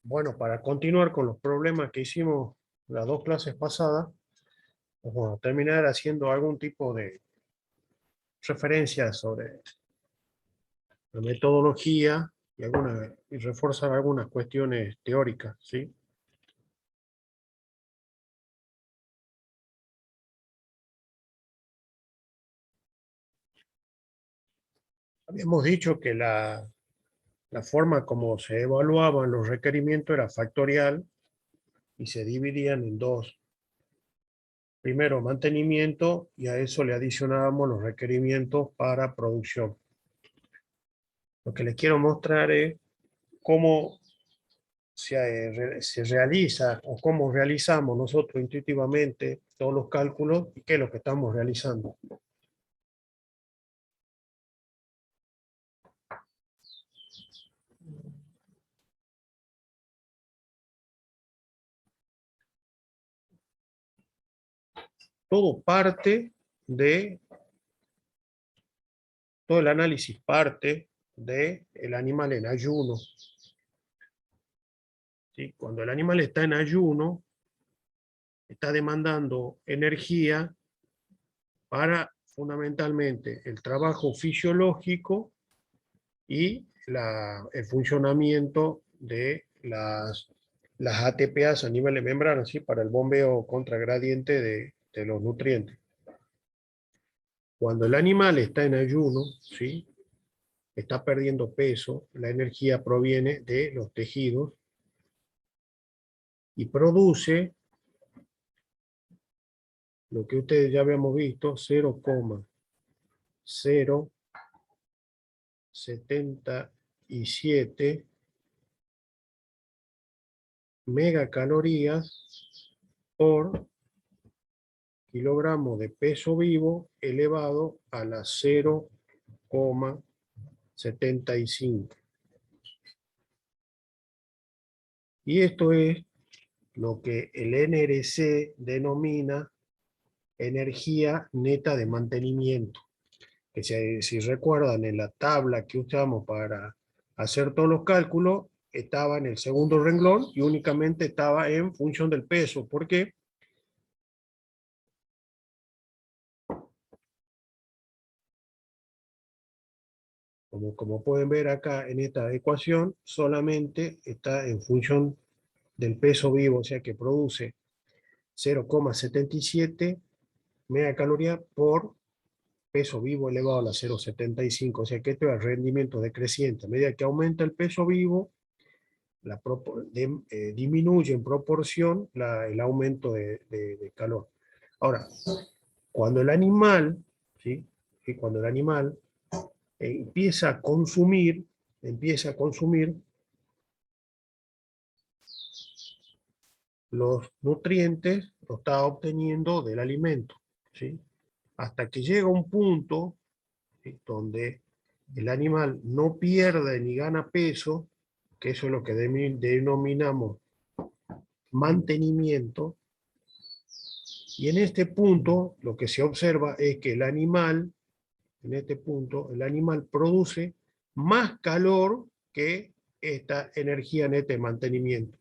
Bueno, para continuar con los problemas que hicimos las dos clases pasadas, vamos a terminar haciendo algún tipo de referencia sobre la metodología y reforzar algunas cuestiones teóricas, ¿sí? Habíamos dicho que la forma como se evaluaban los requerimientos era factorial y se dividían en dos. Primero, mantenimiento, y a eso le adicionábamos los requerimientos para producción. Lo que les quiero mostrar es cómo se realiza o cómo realizamos nosotros intuitivamente todos los cálculos y qué es lo que estamos realizando. Todo el análisis parte del animal en ayuno. ¿Sí? Cuando el animal está en ayuno, está demandando energía para fundamentalmente el trabajo fisiológico y el funcionamiento de las ATPas a nivel de membrana, ¿sí? Para el bombeo contragradiente de los nutrientes. Cuando el animal está en ayuno, ¿sí? Está perdiendo peso, la energía proviene de los tejidos y produce lo que ustedes ya habíamos visto, 0,077 megacalorías por kilogramo de peso vivo elevado a la 0,75. Y esto es lo que el NRC denomina energía neta de mantenimiento. Que si recuerdan, en la tabla que usamos para hacer todos los cálculos, estaba en el segundo renglón y únicamente estaba en función del peso. ¿Por qué? Como pueden ver acá en esta ecuación, solamente está en función del peso vivo, o sea que produce 0,77 megacalorías por peso vivo elevado a la 0,75, o sea que esto es el rendimiento decreciente. A medida que aumenta el peso vivo, disminuye en proporción el aumento de calor. Ahora, cuando el animal, ¿sí? Cuando el animal empieza a consumir los nutrientes, lo está obteniendo del alimento, ¿sí? Hasta que llega un punto, ¿sí? Donde el animal no pierde ni gana peso, que eso es lo que denominamos mantenimiento, y en este punto lo que se observa es que el animal, en este punto, el animal produce más calor que esta energía neta de mantenimiento.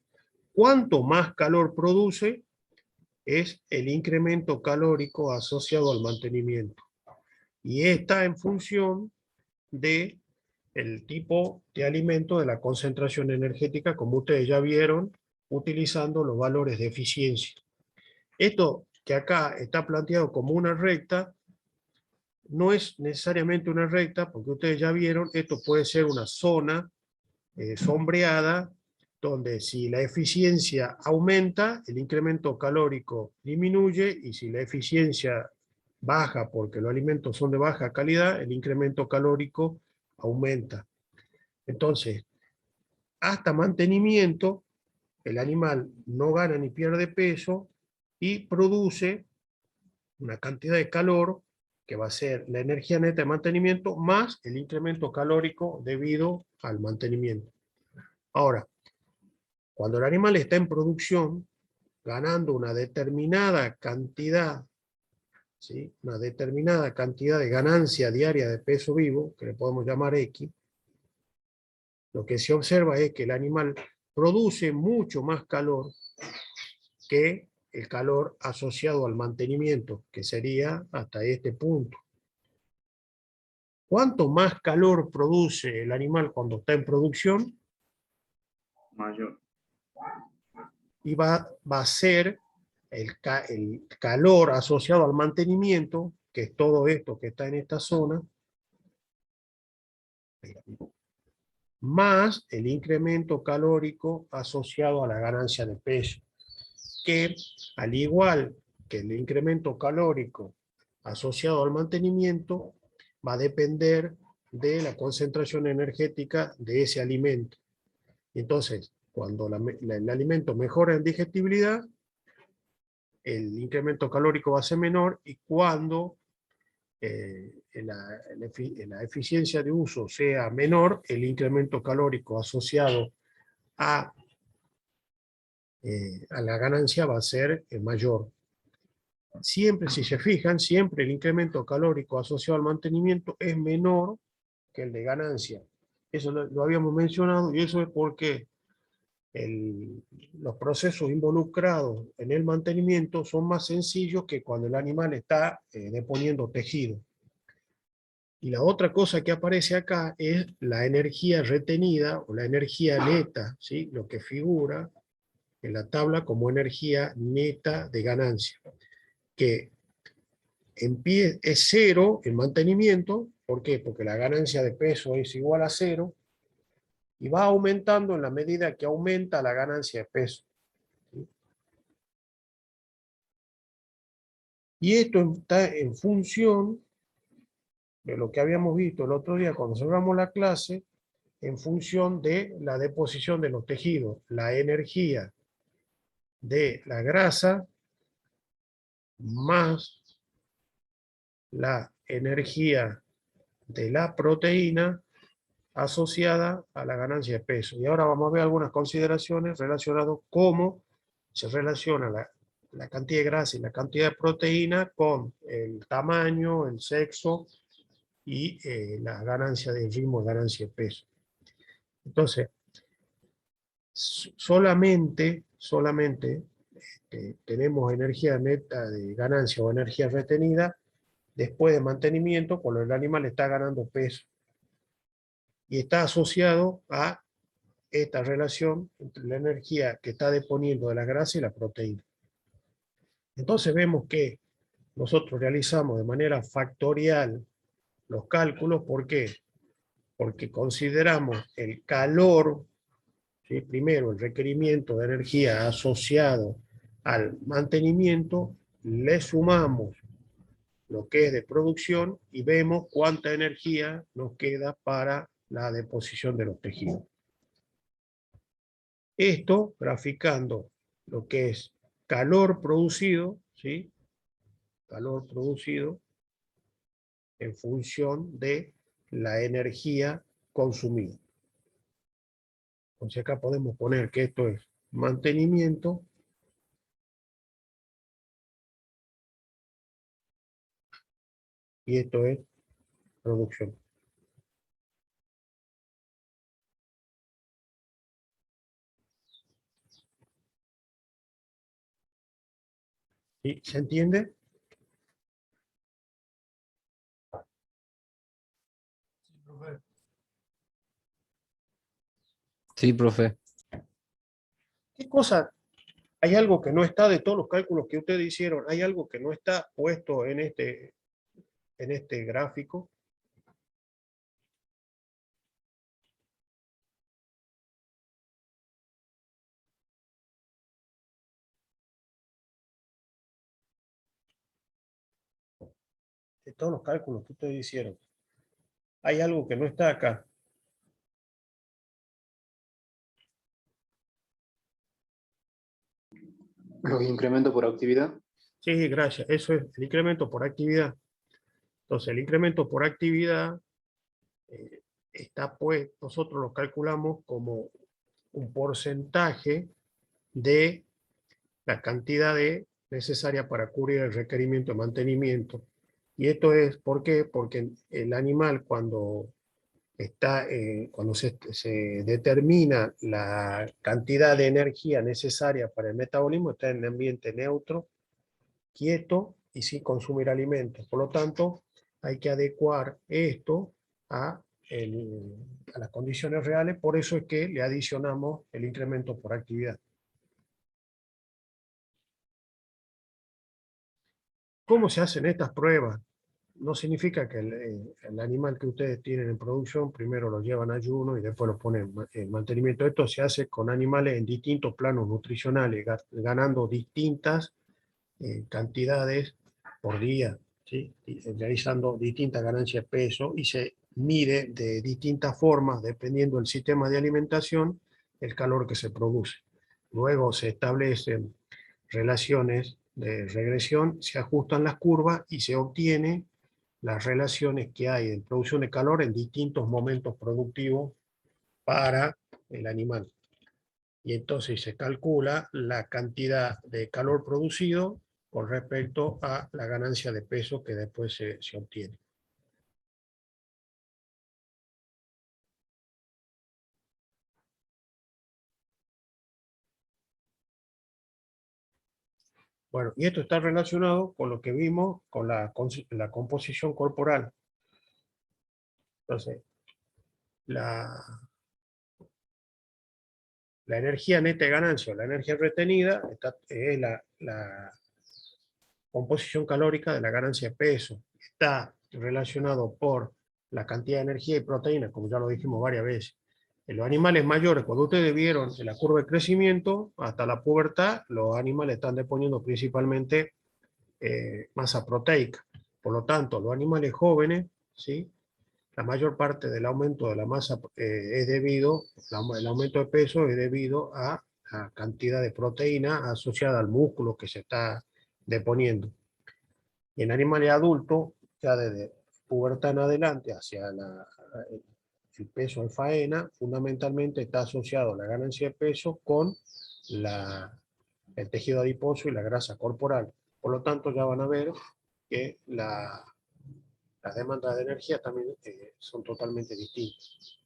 Cuanto más calor produce, es el incremento calórico asociado al mantenimiento. Y está en función de el tipo de alimento, de la concentración energética, como ustedes ya vieron, utilizando los valores de eficiencia. Esto que acá está planteado como una recta, no es necesariamente una recta, porque ustedes ya vieron, esto puede ser una zona sombreada, donde si la eficiencia aumenta, el incremento calórico disminuye, y si la eficiencia baja porque los alimentos son de baja calidad, el incremento calórico aumenta. Entonces, hasta mantenimiento, el animal no gana ni pierde peso y produce una cantidad de calor que va a ser la energía neta de mantenimiento más el incremento calórico debido al mantenimiento. Ahora, cuando el animal está en producción, ganando una determinada cantidad, ¿sí? Una determinada cantidad de ganancia diaria de peso vivo, que le podemos llamar X, lo que se observa es que el animal produce mucho más calor que el calor asociado al mantenimiento, que sería hasta este punto. Cuanto más calor produce el animal cuando está en producción, mayor. y va a ser el calor asociado al mantenimiento, que es todo esto que está en esta zona, más el incremento calórico asociado a la ganancia de peso, que al igual que el incremento calórico asociado al mantenimiento, va a depender de la concentración energética de ese alimento. Entonces, cuando el alimento mejora en digestibilidad, el incremento calórico va a ser menor, y cuando la eficiencia de uso sea menor, el incremento calórico asociado a la ganancia va a ser mayor. Siempre, si se fijan, siempre el incremento calórico asociado al mantenimiento es menor que el de ganancia. Eso lo habíamos mencionado, y eso es porque los procesos involucrados en el mantenimiento son más sencillos que cuando el animal está deponiendo tejido. Y la otra cosa que aparece acá es la energía retenida o la energía neta, ¿sí? Lo que figura en la tabla como energía neta de ganancia, que es cero en mantenimiento. ¿Por qué? Porque la ganancia de peso es igual a cero, y va aumentando en la medida que aumenta la ganancia de peso. ¿Sí? Y esto está en función de lo que habíamos visto el otro día cuando cerramos la clase, en función de la deposición de los tejidos, la energía de la grasa más la energía de la proteína asociada a la ganancia de peso. Y ahora vamos a ver algunas consideraciones relacionadas con cómo se relaciona la cantidad de grasa y la cantidad de proteína con el tamaño, el sexo y la ganancia de ritmo, ganancia de peso. Entonces, solamente tenemos energía neta de ganancia o energía retenida después de mantenimiento, cuando el animal está ganando peso. Y está asociado a esta relación entre la energía que está deponiendo de la grasa y la proteína. Entonces vemos que nosotros realizamos de manera factorial los cálculos. ¿Por qué? Porque consideramos el calor, ¿sí? Primero el requerimiento de energía asociado al mantenimiento, le sumamos lo que es de producción y vemos cuánta energía nos queda para la deposición de los tejidos. Esto graficando lo que es calor producido, ¿sí? Calor producido en función de la energía consumida. Entonces acá podemos poner que esto es mantenimiento y esto es producción. ¿Sí? ¿Se entiende? Sí, profe. ¿Qué cosa? Hay algo que no está de todos los cálculos que ustedes hicieron, hay algo que no está puesto en este gráfico. De todos los cálculos que ustedes hicieron, hay algo que no está acá. Los incrementos por actividad. Sí, gracias. Eso es el incremento por actividad. Entonces, el incremento por actividad está, pues, nosotros lo calculamos como un porcentaje de la cantidad necesaria para cubrir el requerimiento de mantenimiento. Y esto es, ¿por qué? Porque el animal, cuando cuando se determina la cantidad de energía necesaria para el metabolismo, está en ambiente neutro, quieto y sin consumir alimentos. Por lo tanto, hay que adecuar esto a las condiciones reales, por eso es que le adicionamos el incremento por actividad. ¿Cómo se hacen estas pruebas? No significa que el animal que ustedes tienen en producción primero lo llevan a ayuno y después lo ponen en mantenimiento. Esto se hace con animales en distintos planos nutricionales, ganando distintas cantidades por día, ¿sí? Realizando distintas ganancias de peso, y se mide de distintas formas, dependiendo del sistema de alimentación, el calor que se produce. Luego se establecen relaciones de regresión, se ajustan las curvas y se obtiene las relaciones que hay en producción de calor en distintos momentos productivos para el animal. Y entonces se calcula la cantidad de calor producido con respecto a la ganancia de peso que después se obtiene. Bueno, y esto está relacionado con lo que vimos con la composición corporal. Entonces, la energía neta de ganancia o la energía retenida es la composición calórica de la ganancia de peso. Está relacionado por la cantidad de energía y proteína, como ya lo dijimos varias veces. En los animales mayores, cuando ustedes vieron en la curva de crecimiento, hasta la pubertad, los animales están deponiendo principalmente masa proteica. Por lo tanto, los animales jóvenes, ¿sí?, la mayor parte del aumento de la masa es debido, el aumento de peso es debido a la cantidad de proteína asociada al músculo que se está deponiendo. Y en animales adultos, ya desde pubertad en adelante, hacia el peso en faena, fundamentalmente está asociado a la ganancia de peso con el tejido adiposo y la grasa corporal. Por lo tanto, ya van a ver que las demandas de energía también son totalmente distintas.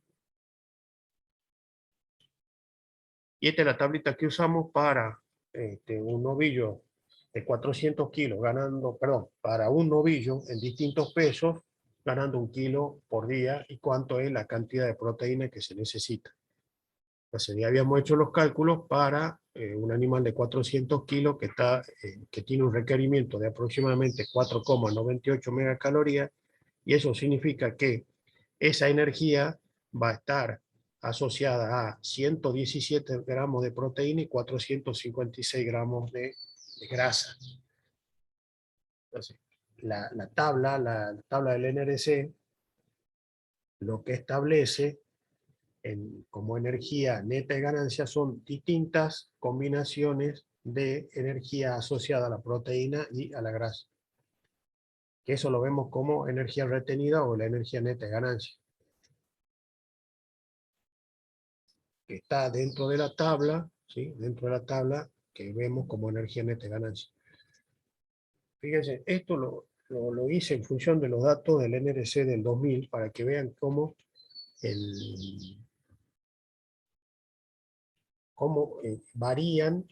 Y esta es la tablita que usamos para un novillo de 400 kilos, para un novillo en distintos pesos, ganando 1 kilo por día, y cuánto es la cantidad de proteína que se necesita. Entonces ya habíamos hecho los cálculos para un animal de 400 kilos que tiene un requerimiento de aproximadamente 4,98 megacalorías, y eso significa que esa energía va a estar asociada a 117 gramos de proteína y 456 gramos de grasa. Entonces, la tabla del NRC lo que establece como energía neta de ganancia son distintas combinaciones de energía asociada a la proteína y a la grasa. Que eso lo vemos como energía retenida o la energía neta de ganancia, que está dentro de la tabla, ¿sí?, dentro de la tabla que vemos como energía neta de ganancia. Fíjense, esto lo hice en función de los datos del NRC del 2000 para que vean cómo varían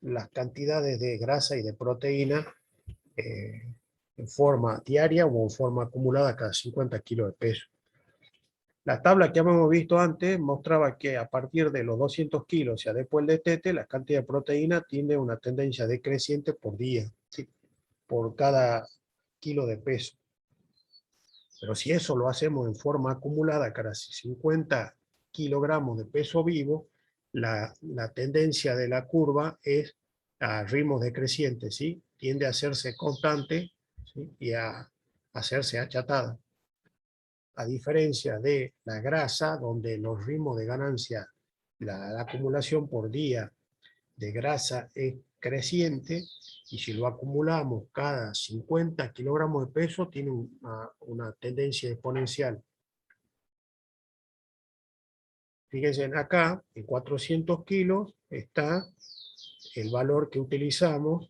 las cantidades de grasa y de proteína en forma diaria o en forma acumulada cada 50 kilos de peso. La tabla que habíamos visto antes mostraba que a partir de los 200 kilos y después del destete, la cantidad de proteína tiene una tendencia decreciente por día, ¿sí?, por cada kilo de peso. Pero si eso lo hacemos en forma acumulada, cada 50 kilogramos de peso vivo, la tendencia de la curva es a ritmos decrecientes, ¿sí?, tiende a hacerse constante, ¿sí?, y a hacerse achatada. A diferencia de la grasa, donde los ritmos de ganancia, la acumulación por día de grasa es creciente, y si lo acumulamos cada 50 kilogramos de peso, tiene una tendencia exponencial. Fíjense acá, en 400 kilos está el valor que utilizamos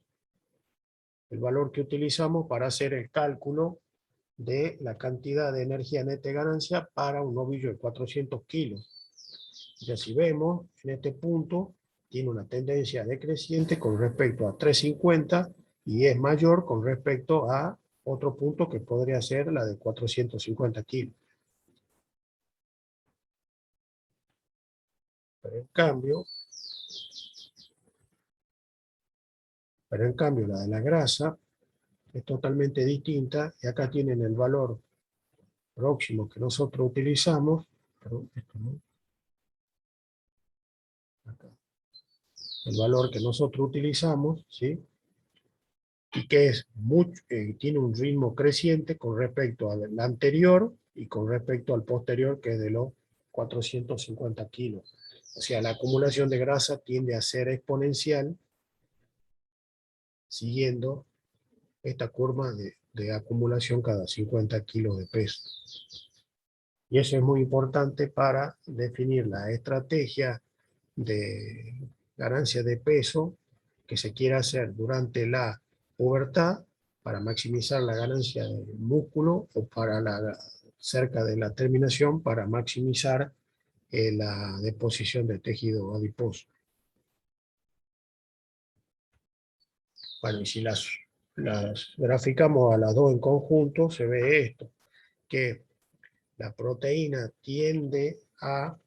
para hacer el cálculo de la cantidad de energía neta de ganancia para un novillo de 400 kilos. Ya si vemos, en este punto tiene una tendencia decreciente con respecto a 350 y es mayor con respecto a otro punto que podría ser la de 450 kilos. Pero en cambio la de la grasa es totalmente distinta y acá tienen el valor próximo que nosotros utilizamos, perdón, esto no, acá, el valor que nosotros utilizamos, ¿sí? Y que es tiene un ritmo creciente con respecto al anterior y con respecto al posterior, que es de los 450 kilos. O sea, la acumulación de grasa tiende a ser exponencial siguiendo esta curva de acumulación cada 50 kilos de peso. Y eso es muy importante para definir la estrategia de ganancia de peso que se quiera hacer durante la pubertad para maximizar la ganancia de músculo o cerca de la terminación para maximizar la deposición de tejido adiposo. Bueno, y si las graficamos a las dos en conjunto, se ve esto, que la proteína tiende a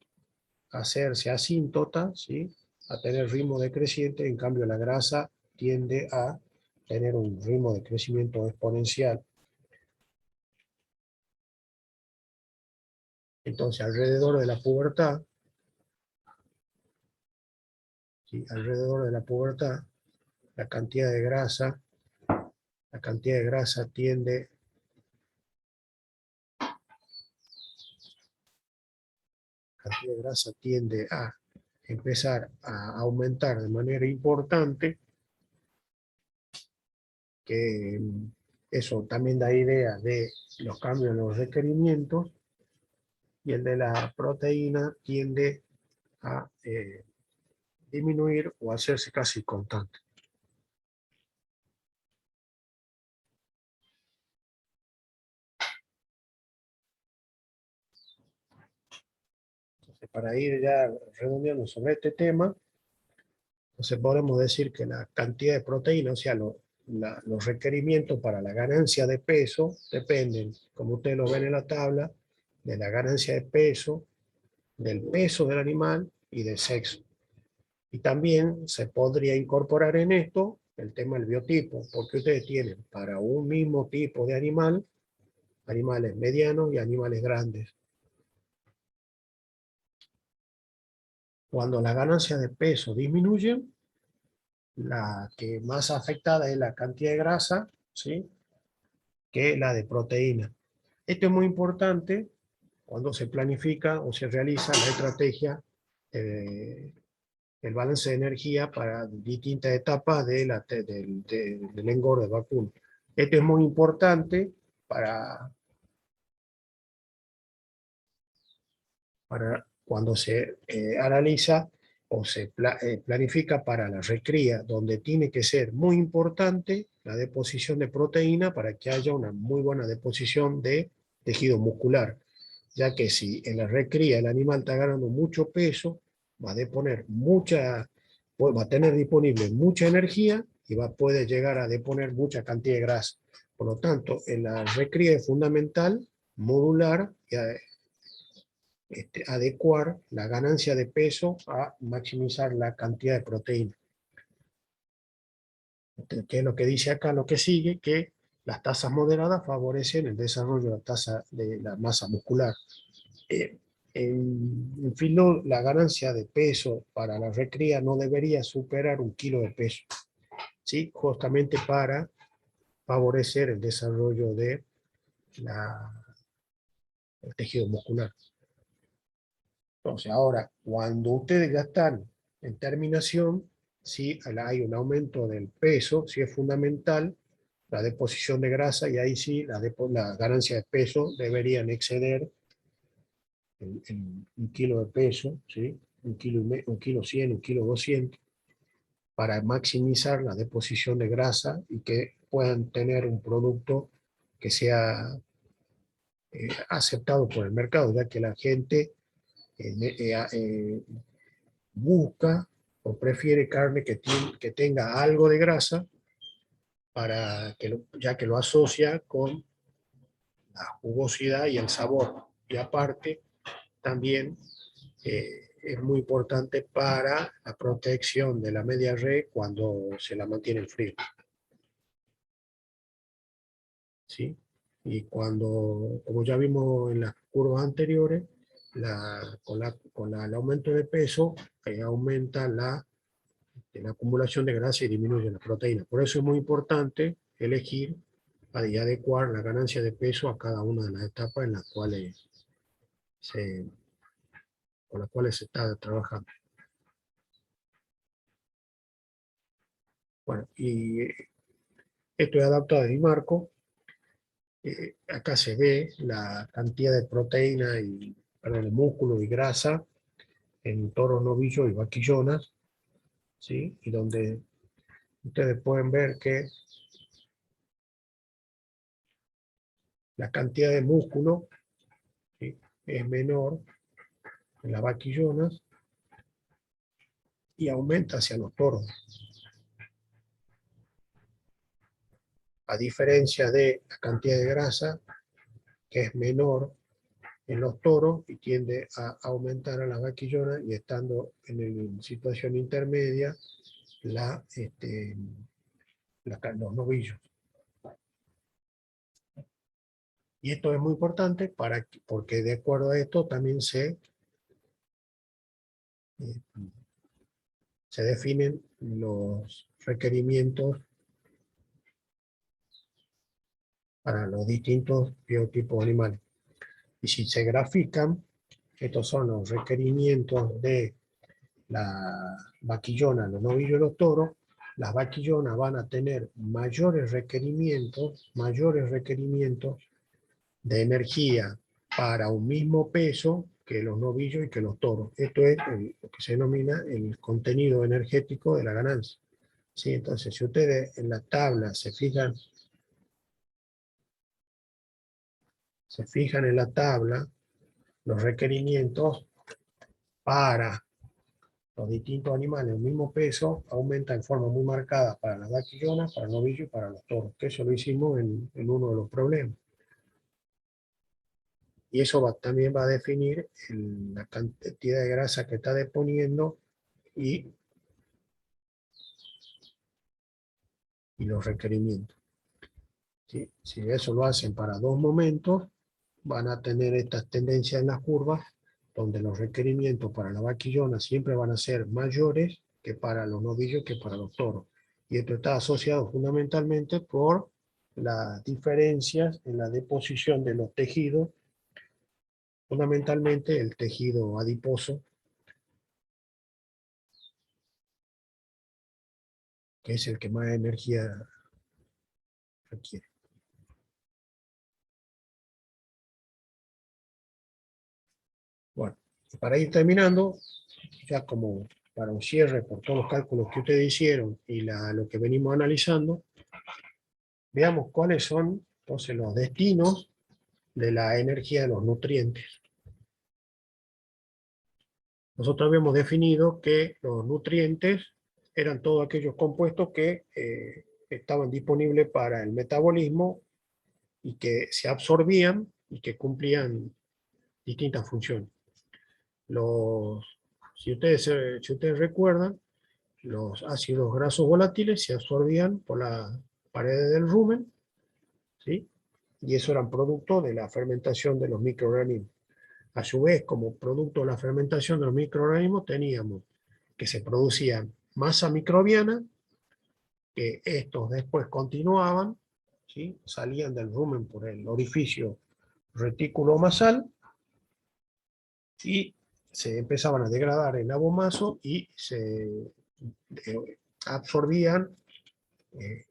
hacerse asíntota, ¿sí? A tener ritmo decreciente, en cambio la grasa tiende a tener un ritmo de crecimiento exponencial. Entonces, alrededor de la pubertad, ¿sí? Alrededor de la pubertad, la cantidad de grasa tiende a empezar a aumentar de manera importante, que eso también da idea de los cambios en los requerimientos, y el de la proteína tiende a disminuir o hacerse casi constante. Entonces, para ir ya redondeando sobre este tema, entonces podemos decir que la cantidad de proteína, o sea, los requerimientos para la ganancia de peso dependen, como ustedes lo ven en la tabla, de la ganancia de peso, del peso del animal y del sexo. Y también se podría incorporar en esto el tema del biotipo, porque ustedes tienen para un mismo tipo de animal, animales medianos y animales grandes. Cuando la ganancia de peso disminuye, la que más afectada es la cantidad de grasa, ¿sí? Que la de proteína. Esto es muy importante cuando se planifica o se realiza la estrategia el balance de energía para distintas etapas del engorde vacuno. Esto es muy importante para cuando se analiza o se planifica para la recría, donde tiene que ser muy importante la deposición de proteína para que haya una muy buena deposición de tejido muscular, ya que si en la recría el animal está ganando mucho peso, va a tener disponible mucha energía y puede llegar a deponer mucha cantidad de grasa. Por lo tanto, en la recría es fundamental modular y adecuar la ganancia de peso a maximizar la cantidad de proteína. ¿Qué es lo que dice acá? Lo que sigue, que las tasas moderadas favorecen el desarrollo de la tasa de la masa muscular. En fin, la ganancia de peso para la recría no debería superar 1 kilo de peso, ¿sí? Justamente para favorecer el desarrollo de el tejido muscular. Entonces, ahora, cuando ustedes ya están en terminación, si hay un aumento del peso, si es fundamental la deposición de grasa, y ahí sí la ganancia de peso deberían exceder el 1 kilo de peso, ¿sí? 1 kilo 100, 1 kilo 200, para maximizar la deposición de grasa y que puedan tener un producto que sea aceptado por el mercado, ya que la gente busca o prefiere carne que tenga algo de grasa, ya que lo asocia con la jugosidad y el sabor. Y aparte, también es muy importante para la protección de la media res cuando se la mantiene en frío. ¿Sí? Y como ya vimos en las curvas anteriores, con el aumento de peso aumenta la acumulación de grasa y disminuye la proteína. Por eso es muy importante elegir y adecuar la ganancia de peso a cada una de las etapas en las cuales con las cuales se está trabajando. Bueno, y esto es adaptado a Dimarco. Acá se ve la cantidad de proteína de músculo y grasa en toros, novillos y vaquillonas, ¿sí? Y donde ustedes pueden ver que la cantidad de músculo, ¿sí?, es menor en las vaquillonas y aumenta hacia los toros. A diferencia de la cantidad de grasa, que es menor en los toros y tiende a aumentar a las vaquillonas, y estando en situación intermedia, los novillos. Y esto es muy importante porque de acuerdo a esto también se definen los requerimientos para los distintos biotipos animales. Y si se grafican, estos son los requerimientos de la vaquillona, los novillos y los toros. Las vaquillonas van a tener mayores requerimientos de energía para un mismo peso que los novillos y que los toros. Esto es lo que se denomina el contenido energético de la ganancia. ¿Sí? Entonces, si ustedes en la tabla se fijan en la tabla, los requerimientos para los distintos animales del mismo peso aumenta en forma muy marcada para las vaquillonas, para el novillo y para los toros, que eso lo hicimos en uno de los problemas. Y eso también va a definir la cantidad de grasa que está deponiendo y los requerimientos. ¿Sí? Si eso lo hacen para dos momentos, van a tener estas tendencias en las curvas, donde los requerimientos para la vaquillona siempre van a ser mayores que para los novillos, que para los toros. Y esto está asociado fundamentalmente por las diferencias en la deposición de los tejidos, fundamentalmente el tejido adiposo, que es el que más energía requiere. Bueno, para ir terminando, ya como para un cierre por todos los cálculos que ustedes hicieron y lo que venimos analizando, veamos cuáles son entonces los destinos de la energía de los nutrientes. Nosotros habíamos definido que los nutrientes eran todos aquellos compuestos que estaban disponibles para el metabolismo y que se absorbían y que cumplían distintas funciones. Si ustedes recuerdan, los ácidos grasos volátiles se absorbían por las paredes del rumen, ¿sí? Y eso eran producto de la fermentación de los microorganismos. A su vez, como producto de la fermentación de los microorganismos, teníamos que se producía masa microbiana, que estos después continuaban, ¿sí?, salían del rumen por el orificio retículo-masal y se empezaban a degradar en abomaso y se absorbían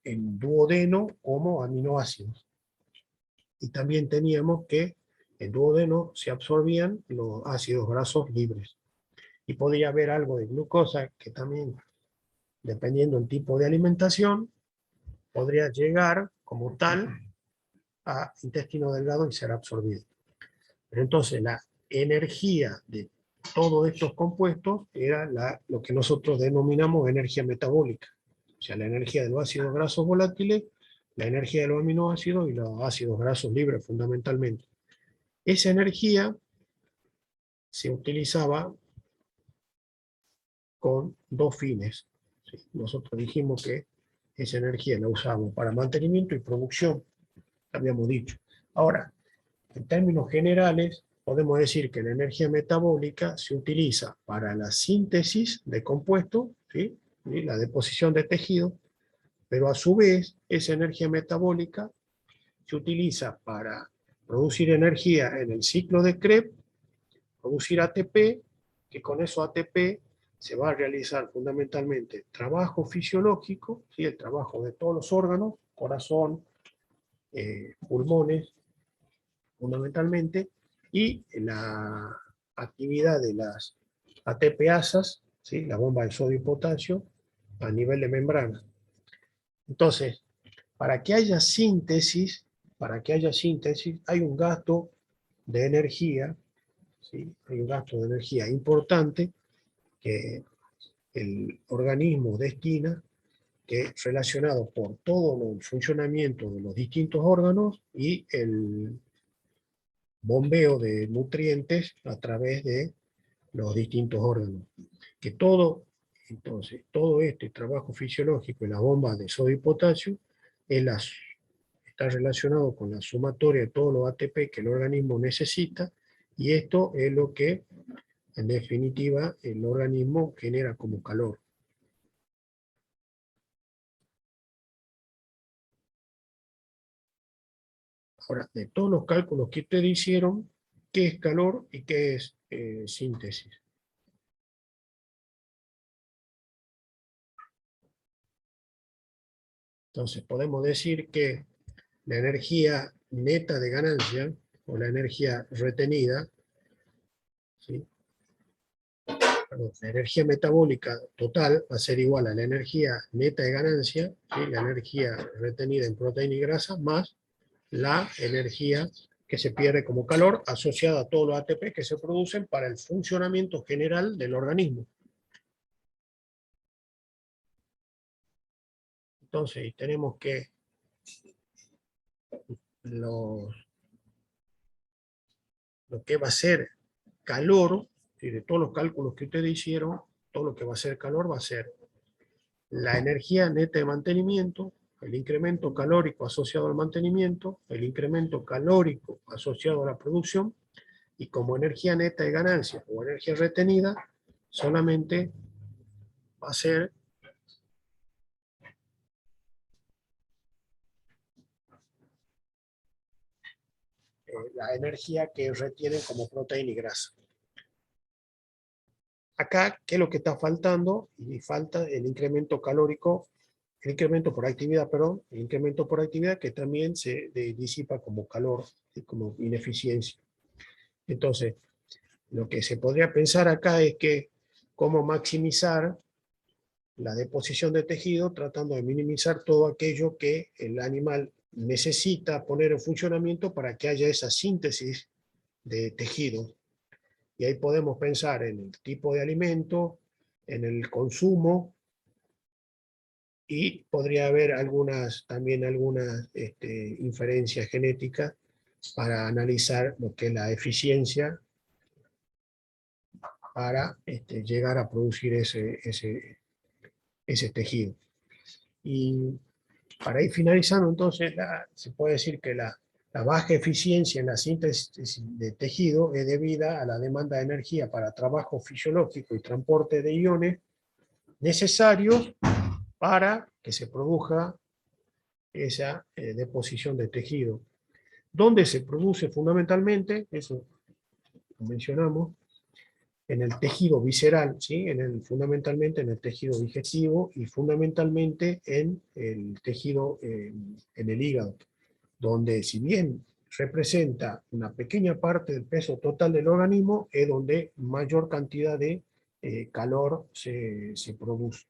en duodeno como aminoácidos. Y también teníamos que en duodeno se absorbían los ácidos grasos libres. Y podía haber algo de glucosa que también, dependiendo del tipo de alimentación, podría llegar como tal a intestino delgado y ser absorbido. Pero entonces la energía de todos estos compuestos era lo que nosotros denominamos energía metabólica. O sea, la energía de los ácidos grasos volátiles, la energía de los aminoácidos y los ácidos grasos libres fundamentalmente. Esa energía se utilizaba con dos fines. ¿Sí? Nosotros dijimos que esa energía la usábamos para mantenimiento y producción, habíamos dicho. Ahora, en términos generales, podemos decir que la energía metabólica se utiliza para la síntesis de compuestos, ¿sí? Y la deposición de tejido, pero a su vez esa energía metabólica se utiliza para producir energía en el ciclo de Krebs, producir ATP, que con eso ATP se va a realizar fundamentalmente trabajo fisiológico, ¿sí? El trabajo de todos los órganos, corazón, pulmones, fundamentalmente, y la actividad de las ATPasas, ¿sí? La bomba de sodio y potasio, a nivel de membrana. Entonces, para que haya síntesis, hay un gasto de energía, ¿sí? Hay un gasto de energía importante que el organismo destina, que es relacionado por todo el funcionamiento de los distintos órganos y el bombeo de nutrientes a través de los distintos órganos. Que todo, entonces, todo este trabajo fisiológico y la bomba de sodio y potasio está relacionado con la sumatoria de todos los ATP que el organismo necesita, y esto es lo que, en definitiva, el organismo genera como calor. Ahora, de todos los cálculos que ustedes hicieron, ¿qué es calor y qué es síntesis? Entonces, podemos decir que la energía neta de ganancia, o la energía retenida, ¿sí? Perdón, la energía metabólica total va a ser igual a la energía neta de ganancia, ¿sí? La energía retenida en proteína y grasa, más la energía que se pierde como calor asociada a todos los ATP que se producen para el funcionamiento general del organismo. Entonces, tenemos que lo que va a ser calor, y de todos los cálculos que ustedes hicieron, todo lo que va a ser calor va a ser la energía neta de mantenimiento, el incremento calórico asociado al mantenimiento, el incremento calórico asociado a la producción, y como energía neta de ganancia o energía retenida, solamente va a ser la energía que retienen como proteína y grasa. Acá, ¿qué es lo que está faltando? Y falta el incremento calórico, el incremento por actividad, perdón, el incremento por actividad que también se disipa como calor y como ineficiencia. Entonces, lo que se podría pensar acá es que cómo maximizar la deposición de tejido tratando de minimizar todo aquello que el animal necesita poner en funcionamiento para que haya esa síntesis de tejido. Y ahí podemos pensar en el tipo de alimento, en el consumo, y podría haber también algunas inferencias genéticas para analizar lo que es la eficiencia para llegar a producir ese tejido. Y para ir finalizando, entonces, se puede decir que la baja eficiencia en la síntesis de tejido es debida a la demanda de energía para trabajo fisiológico y transporte de iones necesarios para que se produzca esa deposición de tejido. ¿Dónde se produce fundamentalmente? Eso lo mencionamos, en el tejido visceral, ¿sí? Fundamentalmente en el tejido digestivo y fundamentalmente en el tejido, en el hígado, donde si bien representa una pequeña parte del peso total del organismo, es donde mayor cantidad de calor se produce.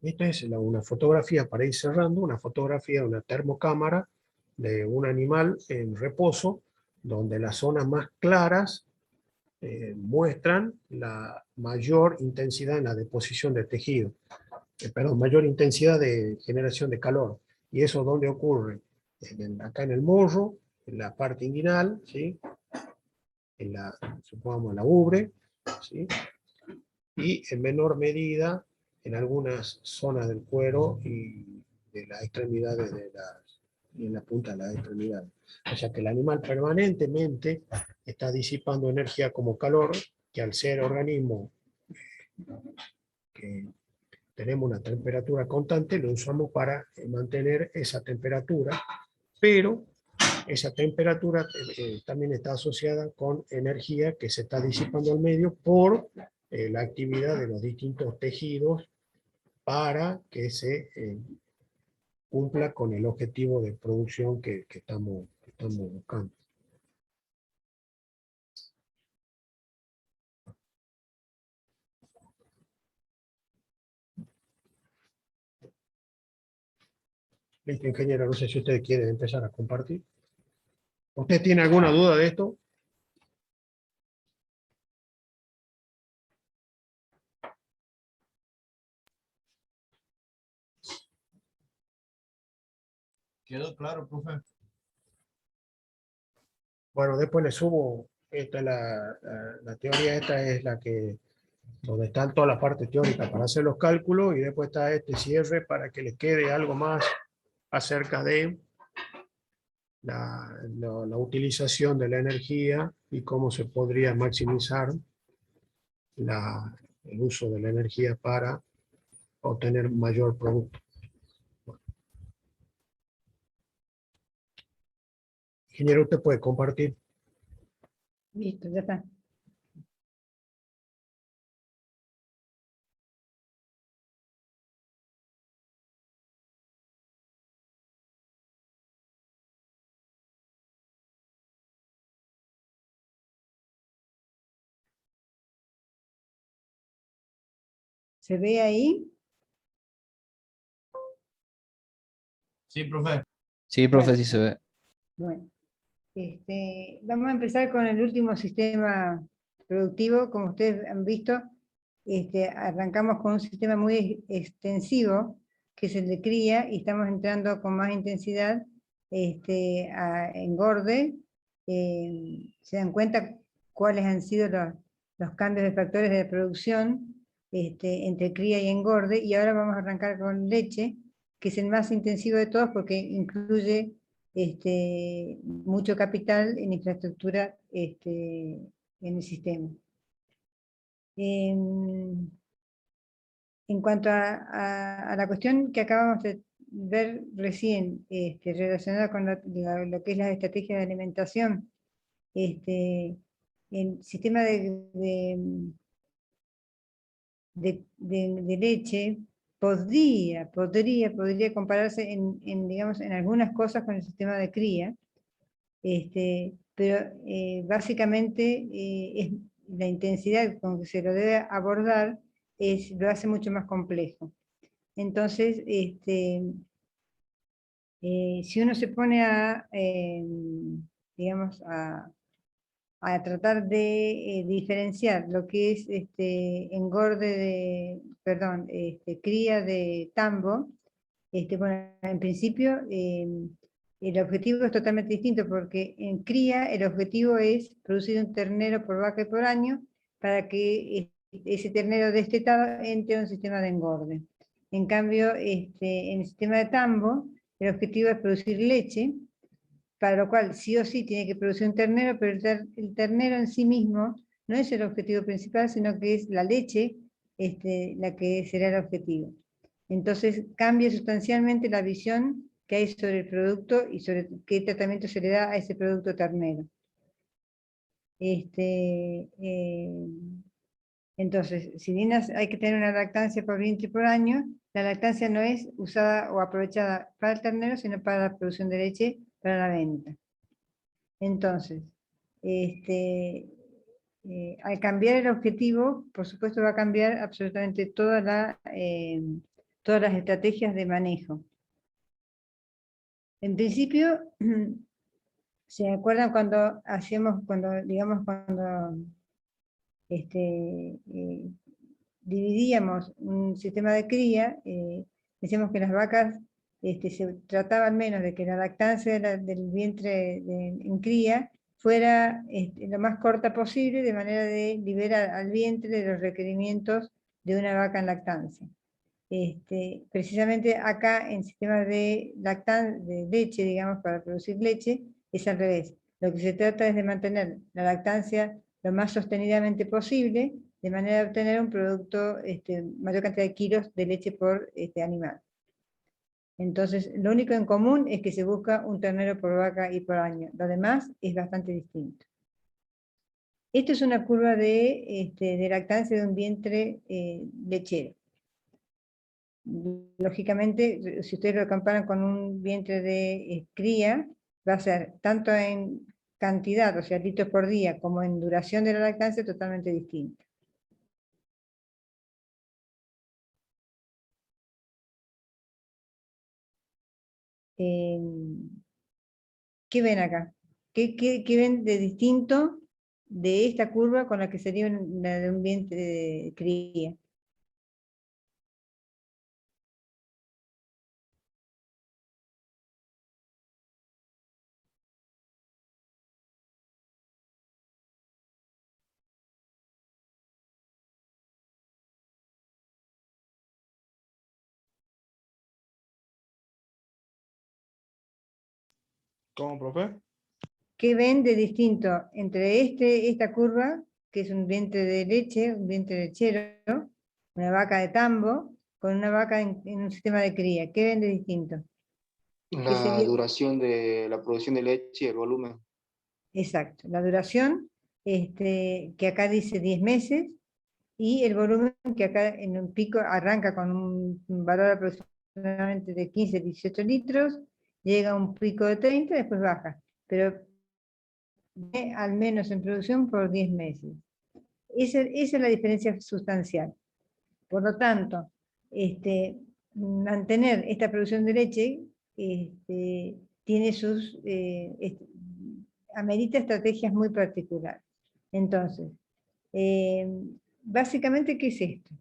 Esta es una fotografía, para ir cerrando, una fotografía de una termocámara de un animal en reposo, donde las zonas más claras muestran la mayor intensidad en la deposición de tejido, perdón, mayor intensidad de generación de calor. ¿Y eso dónde ocurre? Acá en el morro, en la parte inguinal, ¿sí? Supongamos la ubre, ¿sí? Y en menor medida en algunas zonas del cuero y de las extremidades y en la punta de las extremidades. O sea que el animal permanentemente está disipando energía como calor, que al ser organismo que tenemos una temperatura constante, lo usamos para mantener esa temperatura, pero esa temperatura también está asociada con energía que se está disipando al medio por la actividad de los distintos tejidos para que se cumpla con el objetivo de producción que estamos buscando. Listo, ingeniero, no sé si ustedes quieren empezar a compartir. ¿Usted tiene alguna duda de esto? Quedó claro, profe. Bueno, después le subo, esta es la teoría, esta es la que, donde están todas las partes teóricas para hacer los cálculos, y después está este cierre para que les quede algo más acerca de la utilización de la energía y cómo se podría maximizar el uso de la energía para obtener mayor producto. Ingeniero, usted puede compartir. Listo, ya está. ¿Se ve ahí? Sí, profe. Sí, profe, Bueno. sí se ve. Bueno, vamos a empezar con el último sistema productivo. Como ustedes han visto, arrancamos con un sistema muy extensivo, que es el de cría, y estamos entrando con más intensidad a engorde. Se dan cuenta cuáles han sido los cambios de factores de producción entre cría y engorde, y ahora vamos a arrancar con leche, que es el más intensivo de todos porque incluye mucho capital en infraestructura en el sistema. En cuanto a la cuestión que acabamos de ver recién, relacionada con lo que es la estrategia de alimentación, el sistema de leche podría compararse digamos, en algunas cosas con el sistema de cría, pero básicamente es la intensidad con que se lo debe abordar lo hace mucho más complejo. Entonces, si uno se pone digamos, a tratar de diferenciar lo que es cría de tambo, bueno, en principio el objetivo es totalmente distinto, porque en cría el objetivo es producir un ternero por vaca y por año para que ese ternero destetado entre a un sistema de engorde. En cambio, en el sistema de tambo, el objetivo es producir leche, para lo cual sí o sí tiene que producir un ternero, pero el ternero en sí mismo no es el objetivo principal, sino que es la leche la que será el objetivo. Entonces cambia sustancialmente la visión que hay sobre el producto y sobre qué tratamiento se le da a ese producto ternero. Entonces, si bien hay que tener una lactancia por vientre por año, la lactancia no es usada o aprovechada para el ternero, sino para la producción de leche para la venta. Entonces, al cambiar el objetivo, por supuesto va a cambiar absolutamente todas las estrategias de manejo. En principio, ¿Se acuerdan cuando hacíamos, digamos, dividíamos un sistema de cría, decíamos que las vacas se trataban menos de que la lactancia del vientre en cría fuera lo más corta posible, de manera de liberar al vientre de los requerimientos de una vaca en lactancia. Precisamente acá en sistemas de leche, digamos, para producir leche, es al revés. Lo que se trata es de mantener la lactancia lo más sostenidamente posible, de manera de obtener un producto, mayor cantidad de kilos de leche por animal. Entonces, lo único en común es que se busca un ternero por vaca y por año. Lo demás es bastante distinto. Esto es una curva de lactancia de un vientre lechero. Lógicamente, si ustedes lo comparan con un vientre de cría, va a ser tanto en cantidad, o sea, litros por día, como en duración de la lactancia, totalmente distinto. ¿Qué ven acá? ¿Qué ven de distinto de esta curva con la que sería la de un vientre de cría? ¿Cómo, profe? ¿Qué ven de distinto entre esta curva, que es un vientre de leche, un vientre lechero, una vaca de tambo, con una vaca en un sistema de cría? ¿Qué ven de distinto? ¿Qué La sería? duración de la producción de leche y el volumen. Exacto, la duración, que acá dice 10 meses, y el volumen que acá en un pico arranca con un valor aproximadamente de 15, 18 litros, llega a un pico de 30 y después baja, pero al menos en producción por 10 meses. Esa es la diferencia sustancial. Por lo tanto, mantener esta producción de leche tiene amerita estrategias muy particulares. Entonces, básicamente, ¿qué es esto?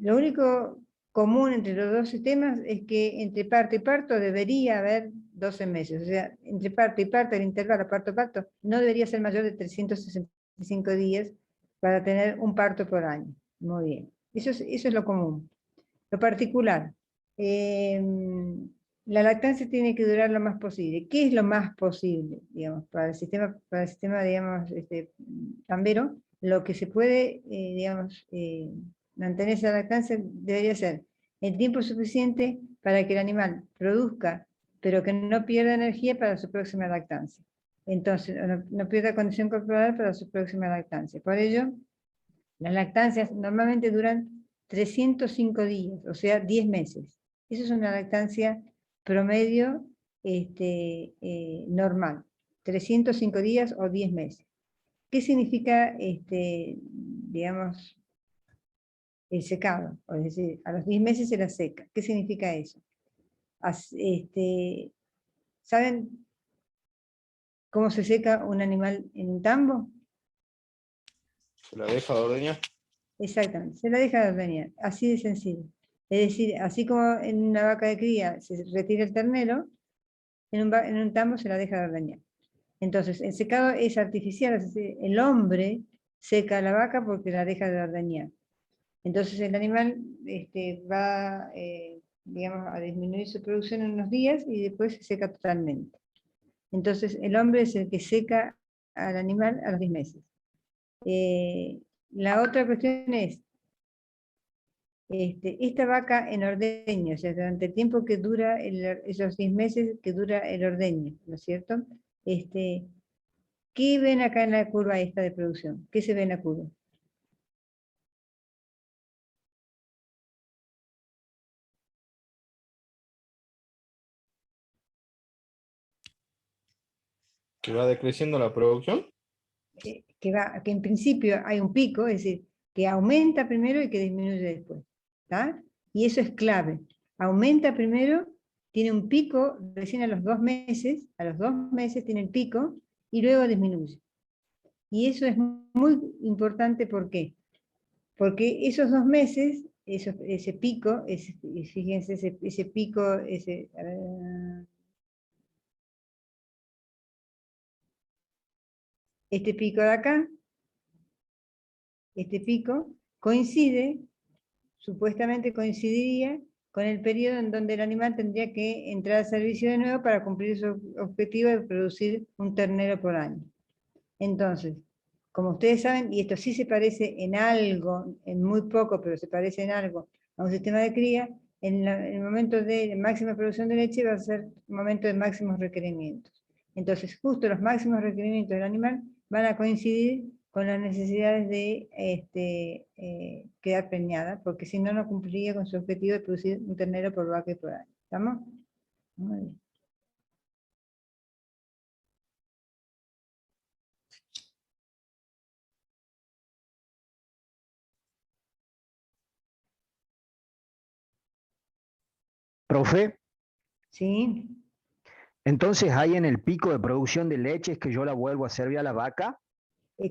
Lo único común entre los dos sistemas es que entre parto y parto debería haber 12 meses. O sea, entre parto y parto, el intervalo parto-parto, no debería ser mayor de 365 días para tener un parto por año. Muy bien. Eso es lo común. Lo particular. La lactancia tiene que durar lo más posible. ¿Qué es lo más posible, digamos, para el sistema, digamos, tambero? Lo que se puede, digamos, mantener esa lactancia debería ser el tiempo suficiente para que el animal produzca, pero que no pierda energía para su próxima lactancia. Entonces, no pierda condición corporal para su próxima lactancia. Por ello, las lactancias normalmente duran 305 días, o sea, 10 meses. Eso es una lactancia promedio normal, 305 días o 10 meses. ¿Qué significa, digamos, el secado? Es decir, a los 10 meses se la seca. ¿Qué significa eso? ¿Saben cómo se seca un animal en un tambo? ¿Se la deja de ordeñar? Exactamente, se la deja de ordeñar, así de sencillo. Es decir, así como en una vaca de cría se retira el ternero, en un tambo se la deja de ordeñar. Entonces, el secado es artificial, es decir, el hombre seca a la vaca porque la deja de ordeñar. Entonces el animal va, digamos, a disminuir su producción en unos días y después se seca totalmente. Entonces el hombre es el que seca al animal a los 10 meses. La otra cuestión es, esta vaca en ordeño, o sea, durante el tiempo que dura, esos 10 meses que dura el ordeño, ¿no es cierto? ¿Qué ven acá en la curva esta de producción? ¿Qué se ve en la curva? ¿Que va decreciendo la producción? Que en principio hay un pico, es decir, que aumenta primero y que disminuye después. ¿Tá? Y eso es clave. Aumenta primero tiene un pico recién a los 2 meses tiene el pico y luego disminuye. Y eso es muy importante, ¿por qué? Porque esos 2 meses, ese pico, fíjense, ese pico, este pico de acá, este pico, coincide, supuestamente coincidiría con el periodo en donde el animal tendría que entrar al servicio de nuevo para cumplir su objetivo de producir un ternero por año. Entonces, como ustedes saben, y esto sí se parece en algo, en muy poco, pero se parece en algo a un sistema de cría, en el momento de máxima producción de leche va a ser un momento de máximos requerimientos. Entonces, justo los máximos requerimientos del animal van a coincidir con las necesidades de quedar preñada, porque si no, no cumpliría con su objetivo de producir un ternero por vaca y por año. ¿Estamos? Muy bien. Profe, ¿Sí? entonces ahí en el pico de producción de leche es que yo la vuelvo a servir a la vaca.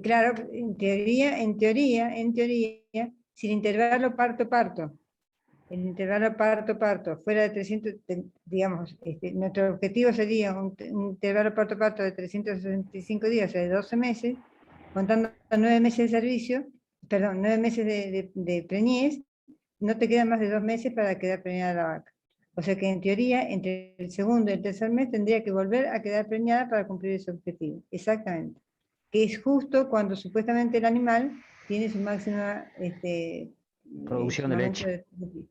Claro, en teoría, si el intervalo parto-parto fuera de 300, digamos, nuestro objetivo sería un intervalo parto-parto de 365 días, o sea, de 12 meses, contando 9 meses de servicio, perdón, 9 meses de preñez, no te quedan más de 2 meses para quedar preñada la vaca. O sea que en teoría, entre el segundo y el tercer mes tendría que volver a quedar preñada para cumplir ese objetivo. Exactamente. Que es justo cuando supuestamente el animal tiene su máxima Producción de momento leche.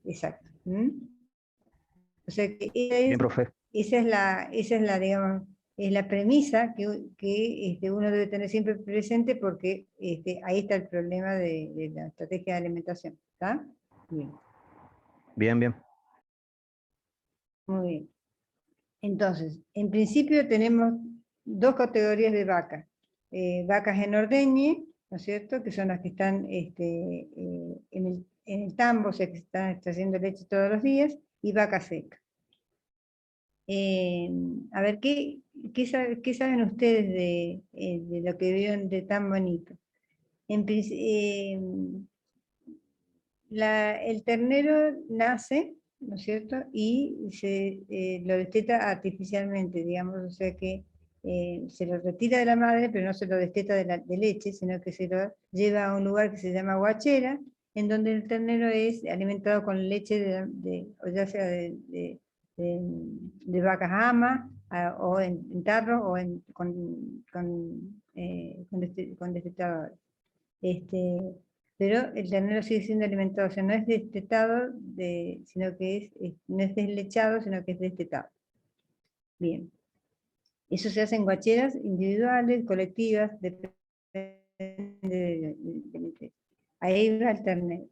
exacto. ¿Mm? O sea que Bien, profe. esa es la, digamos, es la premisa que uno debe tener siempre presente, porque ahí está el problema de la estrategia de alimentación. ¿Está? Bien. Bien, bien. Muy bien. Entonces, en principio tenemos 2 categorías de vacas. Vacas en ordeñe, ¿no es cierto?, que son las que están en el tambo, o sea, que están extrayendo leche todos los días, y vaca seca. A ver, ¿qué saben ustedes de lo que vieron de tan bonito? El ternero nace, ¿no es cierto?, y lo desteta artificialmente, digamos, o sea que se lo retira de la madre, pero no se lo desteta de leche, sino que se lo lleva a un lugar que se llama guachera, en donde el ternero es alimentado con leche o ya sea de vacas ama, o en tarro, o con destetadores. Pero el ternero sigue siendo alimentado, o sea, no es destetado, sino que no es deslechado, sino que es destetado. Bien. Eso se hace en guacheras individuales, colectivas, depende ahí va el ternero.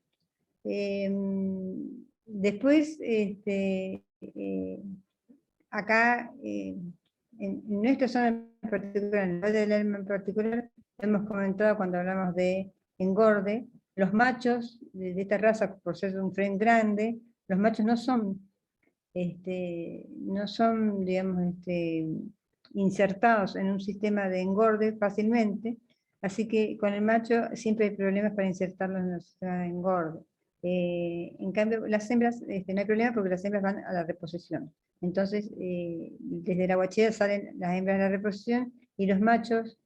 Después, acá, en nuestra zona en particular, en el Valle del Elma en particular, hemos comentado cuando hablamos de engorde, los machos de esta raza, por ser un frame grande, los machos no son, digamos, insertados en un sistema de engorde fácilmente, así que con el macho siempre hay problemas para insertarlos en el sistema de engorde. En cambio, las hembras, no hay problema, porque las hembras van a la reposición. Entonces, desde la guachera salen las hembras de la reposición, y los machos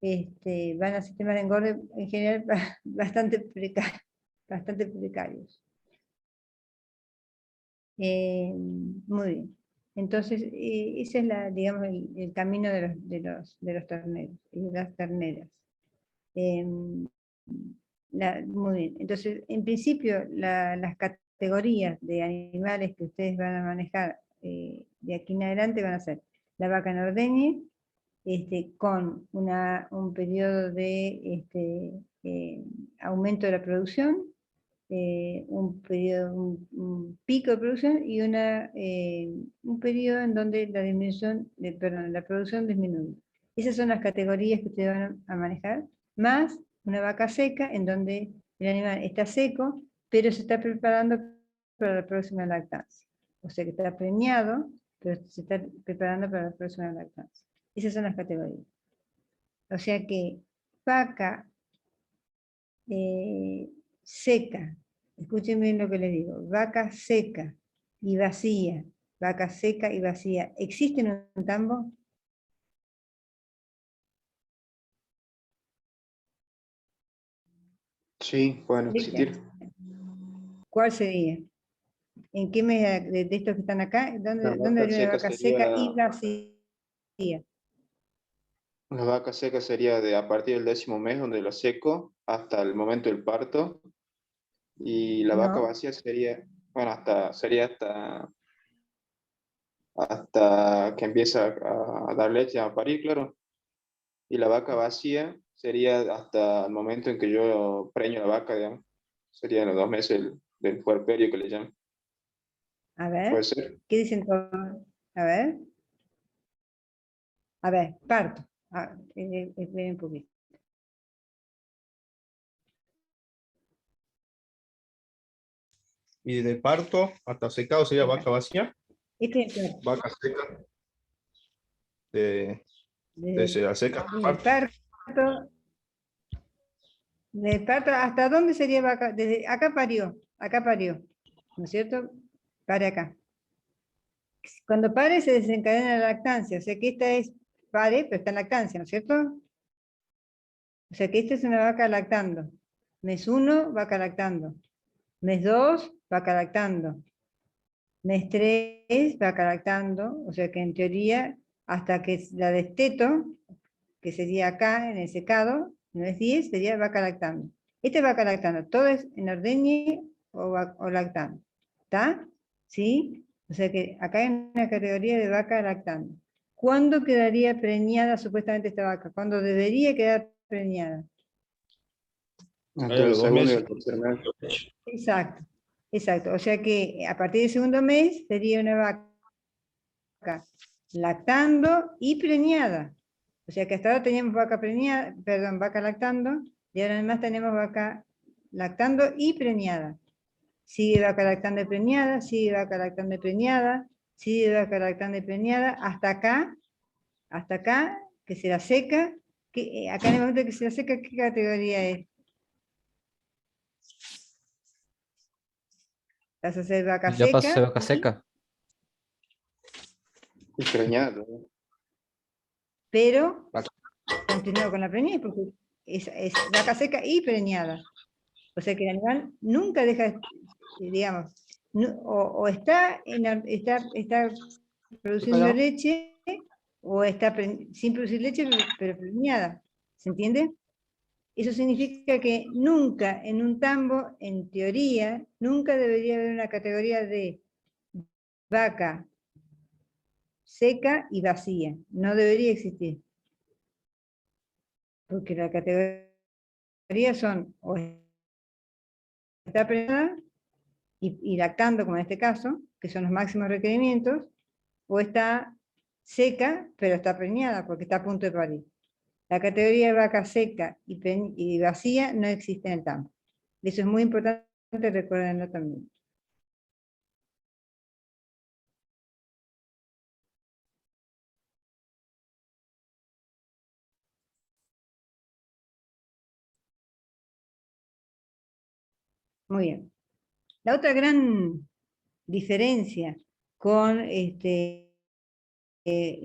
van a sistemas de engorde en general bastante precarios. Muy bien. Entonces, ese es digamos, el camino de los terneros y de las terneras. Muy bien. Entonces, en principio, las categorías de animales que ustedes van a manejar de aquí en adelante van a ser la vaca en ordeñe, con un periodo de aumento de la producción, un pico de producción y un periodo en donde la producción disminuye. Esas son las categorías que ustedes van a manejar, más una vaca seca, en donde el animal está seco, pero se está preparando para la próxima lactancia. O sea que está preñado, pero se está preparando para la próxima lactancia. Esas son las categorías. O sea que vaca seca, escuchen bien lo que les digo, vaca seca y vacía, vaca seca y vacía, ¿existe en un tambo? Sí, pueden existir. ¿Cuál sería? ¿En qué mes de estos que están acá? La ¿Dónde vaca habría una seca vaca seca y sería, vacía? la vaca seca sería de a partir del 10º mes, donde la seco, hasta el momento del parto. Y la vaca No, vacía sería, bueno, sería hasta que empieza a dar leche, a parir, claro. Y la vaca vacía sería hasta el momento en que yo preño la vaca, digamos. Sería en los 2 meses del puerperio que le llaman. a ¿Puede ver, ser? ¿qué dicen todos? A ver, parto. Esperen un poquito. Y de parto hasta secado sería vaca vacía, Este es el parto. vaca seca, de Desde la seca hasta el parto. parto, del parto, ¿hasta dónde sería vaca? Desde acá parió, ¿no es cierto? Pare acá. Cuando pare se desencadena la lactancia, o sea que esta es pare, pero está en lactancia, ¿no es cierto? O sea que esta es una vaca lactando. Mes 1, vaca lactando. Mes 2, vaca lactando. Mes 3, vaca lactando, o sea que en teoría, hasta que la desteto, que sería acá en el secado, no es 10, sería vaca lactando. Este es vaca lactando, todo es en ordeñe o lactando. ¿Está? ¿Sí? O sea que acá hay una categoría de vaca lactando. ¿Cuándo quedaría preñada supuestamente esta vaca? ¿Cuándo debería quedar preñada? Entre el Los 2 segundo y meses. el tercer mes. Exacto, exacto. O sea que a partir del segundo mes sería una vaca lactando y preñada. O sea que hasta ahora teníamos vaca preñada, perdón, vaca lactando, y ahora además tenemos vaca lactando y preñada. Sigue vaca lactando y preñada, sigue vaca lactando y preñada, sigue vaca lactando y preñada, hasta acá, que se la seca, que, acá en el momento que se la seca, ¿qué categoría es? Vas a hacer vaca Ya pasó seca vaca y seca. Y preñado, ¿no? pero Vaca. continúa con la preñez, porque es vaca seca y preñada. O sea que el animal nunca deja, digamos, o está, está produciendo leche, o está sin producir leche, pero preñada. ¿Se entiende? Eso significa que nunca en un tambo, en teoría, nunca debería haber una categoría de vaca seca y vacía. No debería existir. Porque la categoría son o está preñada y lactando, como en este caso, que son los máximos requerimientos, o está seca, pero está preñada porque está a punto de parir. La categoría de vaca seca y vacía no existe en el tambo. Eso es muy importante recordarlo también. Muy bien. La otra gran diferencia con el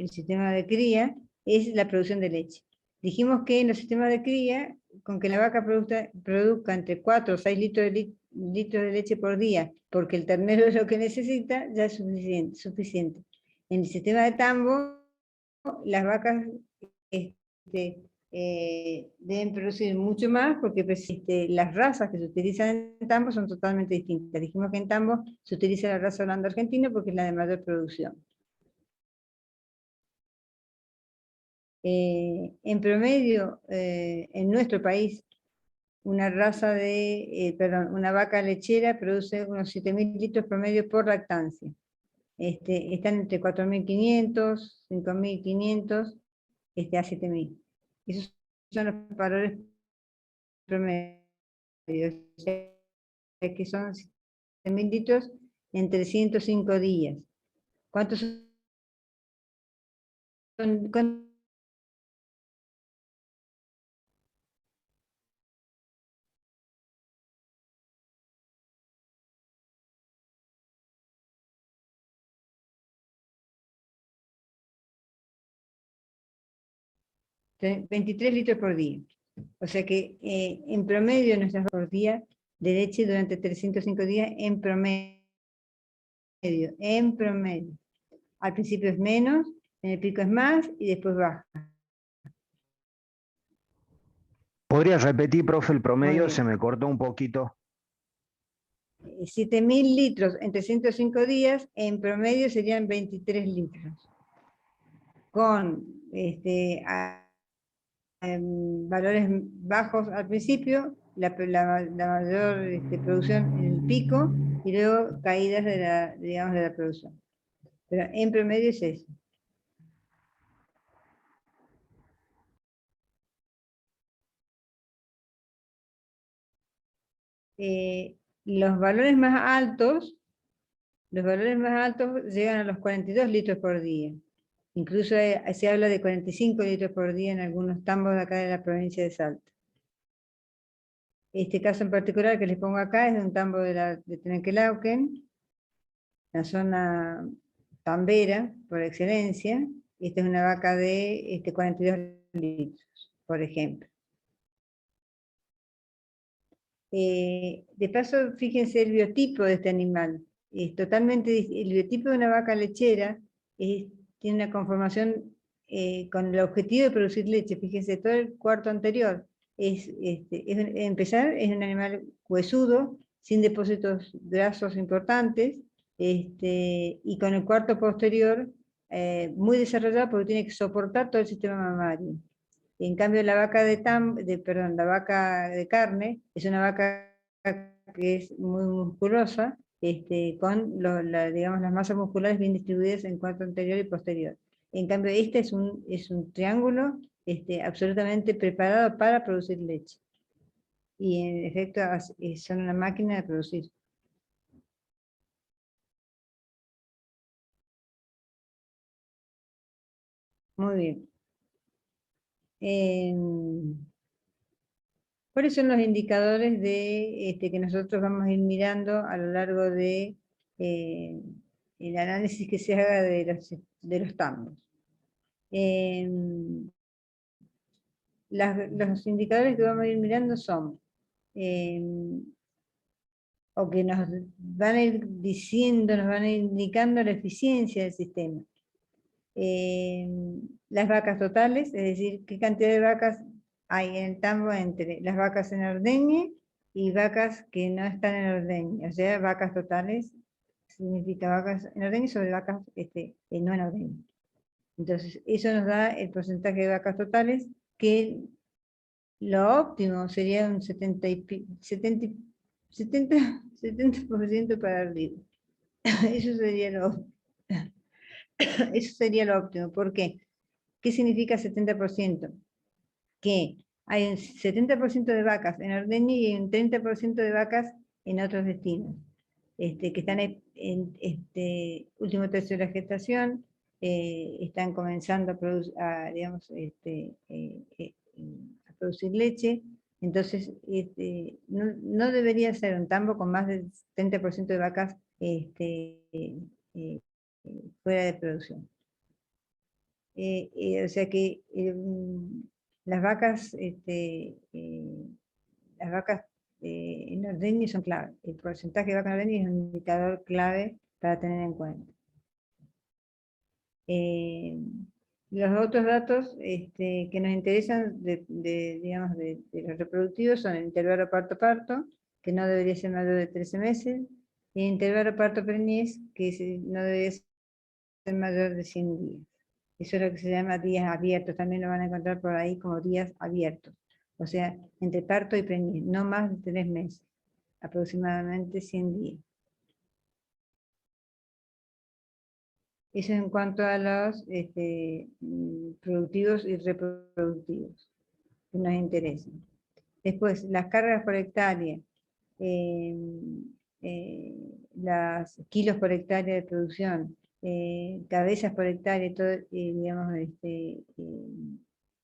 sistema de cría es la producción de leche. Dijimos que en los sistemas de cría, con que la vaca produzca entre 4 o 6 litros de leche por día, porque el ternero es lo que necesita, ya es suficiente. En el sistema de tambo, las vacas deben producir mucho más porque pues, las razas que se utilizan en tambo son totalmente distintas. Dijimos que en tambo se utiliza la raza holanda argentina porque es la de mayor producción. En promedio, en nuestro país, una una vaca lechera produce unos 7.000 litros promedio por lactancia. Están entre 4.500, 5.500, a 7.000. Esos son los valores promedios, o sea, que son 7.000 litros en 305 días. ¿Cuántos con 23 litros por día. O sea que en promedio nuestras por día de leche durante 305 días en promedio. En promedio. Al principio es menos, en el pico es más y después baja. ¿Podría repetir, profe, el promedio? bien. Se me cortó un poquito. 7.000 litros en 305 días, en promedio serían 23 litros. Con valores bajos al principio, la mayor producción en el pico y luego caídas de la producción. Pero en promedio es eso. Los valores más altos llegan a los 42 litros por día. Incluso se habla de 45 litros por día en algunos tambos de acá de la provincia de Salta. Este caso en particular que les pongo acá es de un tambo de Trenquelauquen, la zona tambera por excelencia. Esta es una vaca de 42 litros, por ejemplo. De paso, fíjense el biotipo de este animal. Es totalmente el biotipo de una vaca lechera tiene una conformación con el objetivo de producir leche. Fíjense, todo el cuarto anterior empezar, es un animal huesudo, sin depósitos grasos importantes, y con el cuarto posterior muy desarrollado porque tiene que soportar todo el sistema mamario. En cambio, la vaca la vaca de carne es una vaca que es muy musculosa, con digamos, las masas musculares bien distribuidas en cuarto anterior y posterior. En cambio, este es un triángulo absolutamente preparado para producir leche. Y en efecto son una máquina de producir. Muy bien. ¿Cuáles son los indicadores que nosotros vamos a ir mirando a lo largo de el análisis que se haga de los tambos? Los indicadores que vamos a ir mirando son, o que nos van a ir diciendo, nos van a ir indicando la eficiencia del sistema. Las vacas totales, es decir, qué cantidad de vacas hay en el tambo entre las vacas en ordeñe y vacas que no están en ordeñe. O sea, vacas totales significa vacas en ordeñe sobre vacas no en ordeñe. Entonces, eso nos da el porcentaje de vacas totales, que lo óptimo sería un 70% para arriba. Eso sería lo óptimo. ¿Por qué? ¿Qué significa 70%? Que hay un 70% de vacas en ordeñe y un 30% de vacas en otros destinos, que están en último tercio de la gestación, están comenzando a producir leche. Entonces no debería ser un tambo con más del 70% de vacas fuera de producción. O sea que las vacas en ordeñe son clave. El porcentaje de vacas en ordeñe es un indicador clave para tener en cuenta. Los otros datos que nos interesan digamos, de los reproductivos son el intervalo parto-parto, que no debería ser mayor de 13 meses, y el intervalo parto-preñez, que no debería ser mayor de 100 días. Eso es lo que se llama días abiertos, también lo van a encontrar por ahí como días abiertos. O sea, entre parto y preñez, no más de 3 meses, aproximadamente 100 días. Eso en cuanto a los productivos y reproductivos que nos interesan. Después, las cargas por hectárea, las kilos por hectárea de producción cabezas por hectárea, y todo, digamos,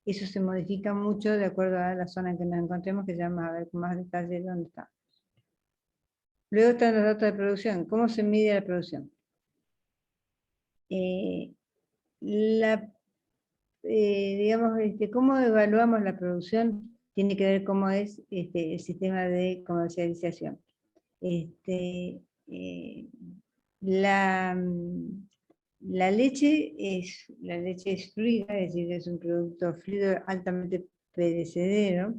eso se modifica mucho de acuerdo a la zona en que nos encontremos, que ya vamos a ver con más detalle dónde está. Luego están los datos de producción. ¿Cómo se mide la producción? Digamos, cómo evaluamos la producción tiene que ver cómo es el sistema de comercialización. La leche es fluida, es decir, es un producto fluido altamente perecedero,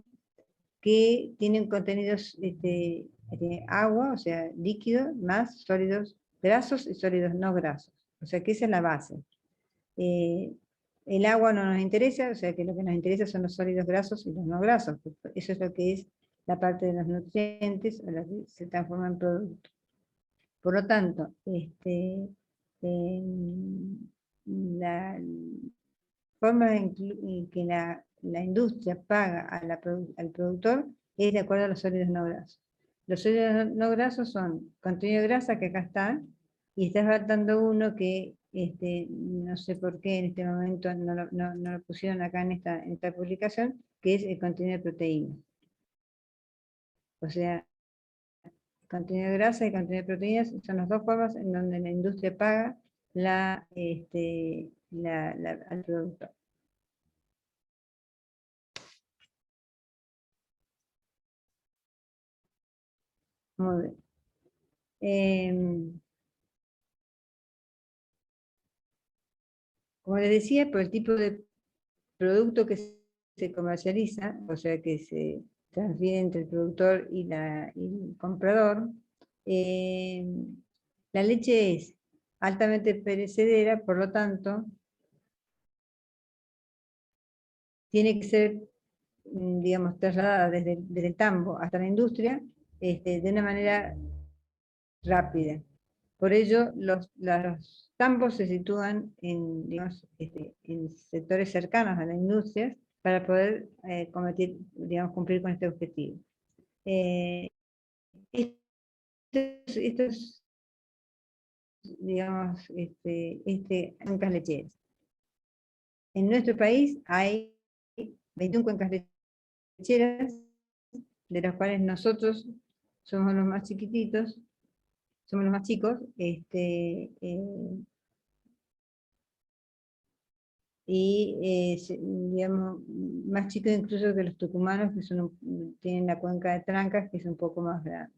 que tienen contenidos agua, o sea, líquido, más sólidos grasos y sólidos no grasos. O sea, que esa es la base. El agua no nos interesa, o sea, que lo que nos interesa son los sólidos grasos y los no grasos. Eso es lo que es la parte de los nutrientes a la que se transforma en producto. Por lo tanto, la forma en que la industria paga al productor es de acuerdo a los sólidos no grasos. Los sólidos no grasos son contenido de grasa, que acá está, y está faltando uno que no sé por qué en este momento no lo pusieron acá en esta publicación, que es el contenido de proteína. O sea, contenido de grasa y contenido de proteínas son las dos formas en donde la industria paga al productor. Muy bien. Como les decía, por el tipo de producto que se comercializa, o sea que se transfiere entre el productor y el comprador, la leche es altamente perecedera, por lo tanto, tiene que ser, digamos, trasladada desde el tambo hasta la industria de una manera rápida. Por ello, los tambos se sitúan digamos, en sectores cercanos a las industrias para poder cumplir con este objetivo. Estos, digamos, cuencas lecheras. En nuestro país hay 21 cuencas lecheras, de las cuales nosotros somos los más chiquititos, somos los más chicos, digamos, más chicos incluso que los tucumanos, que tienen la cuenca de Trancas, que es un poco más grande.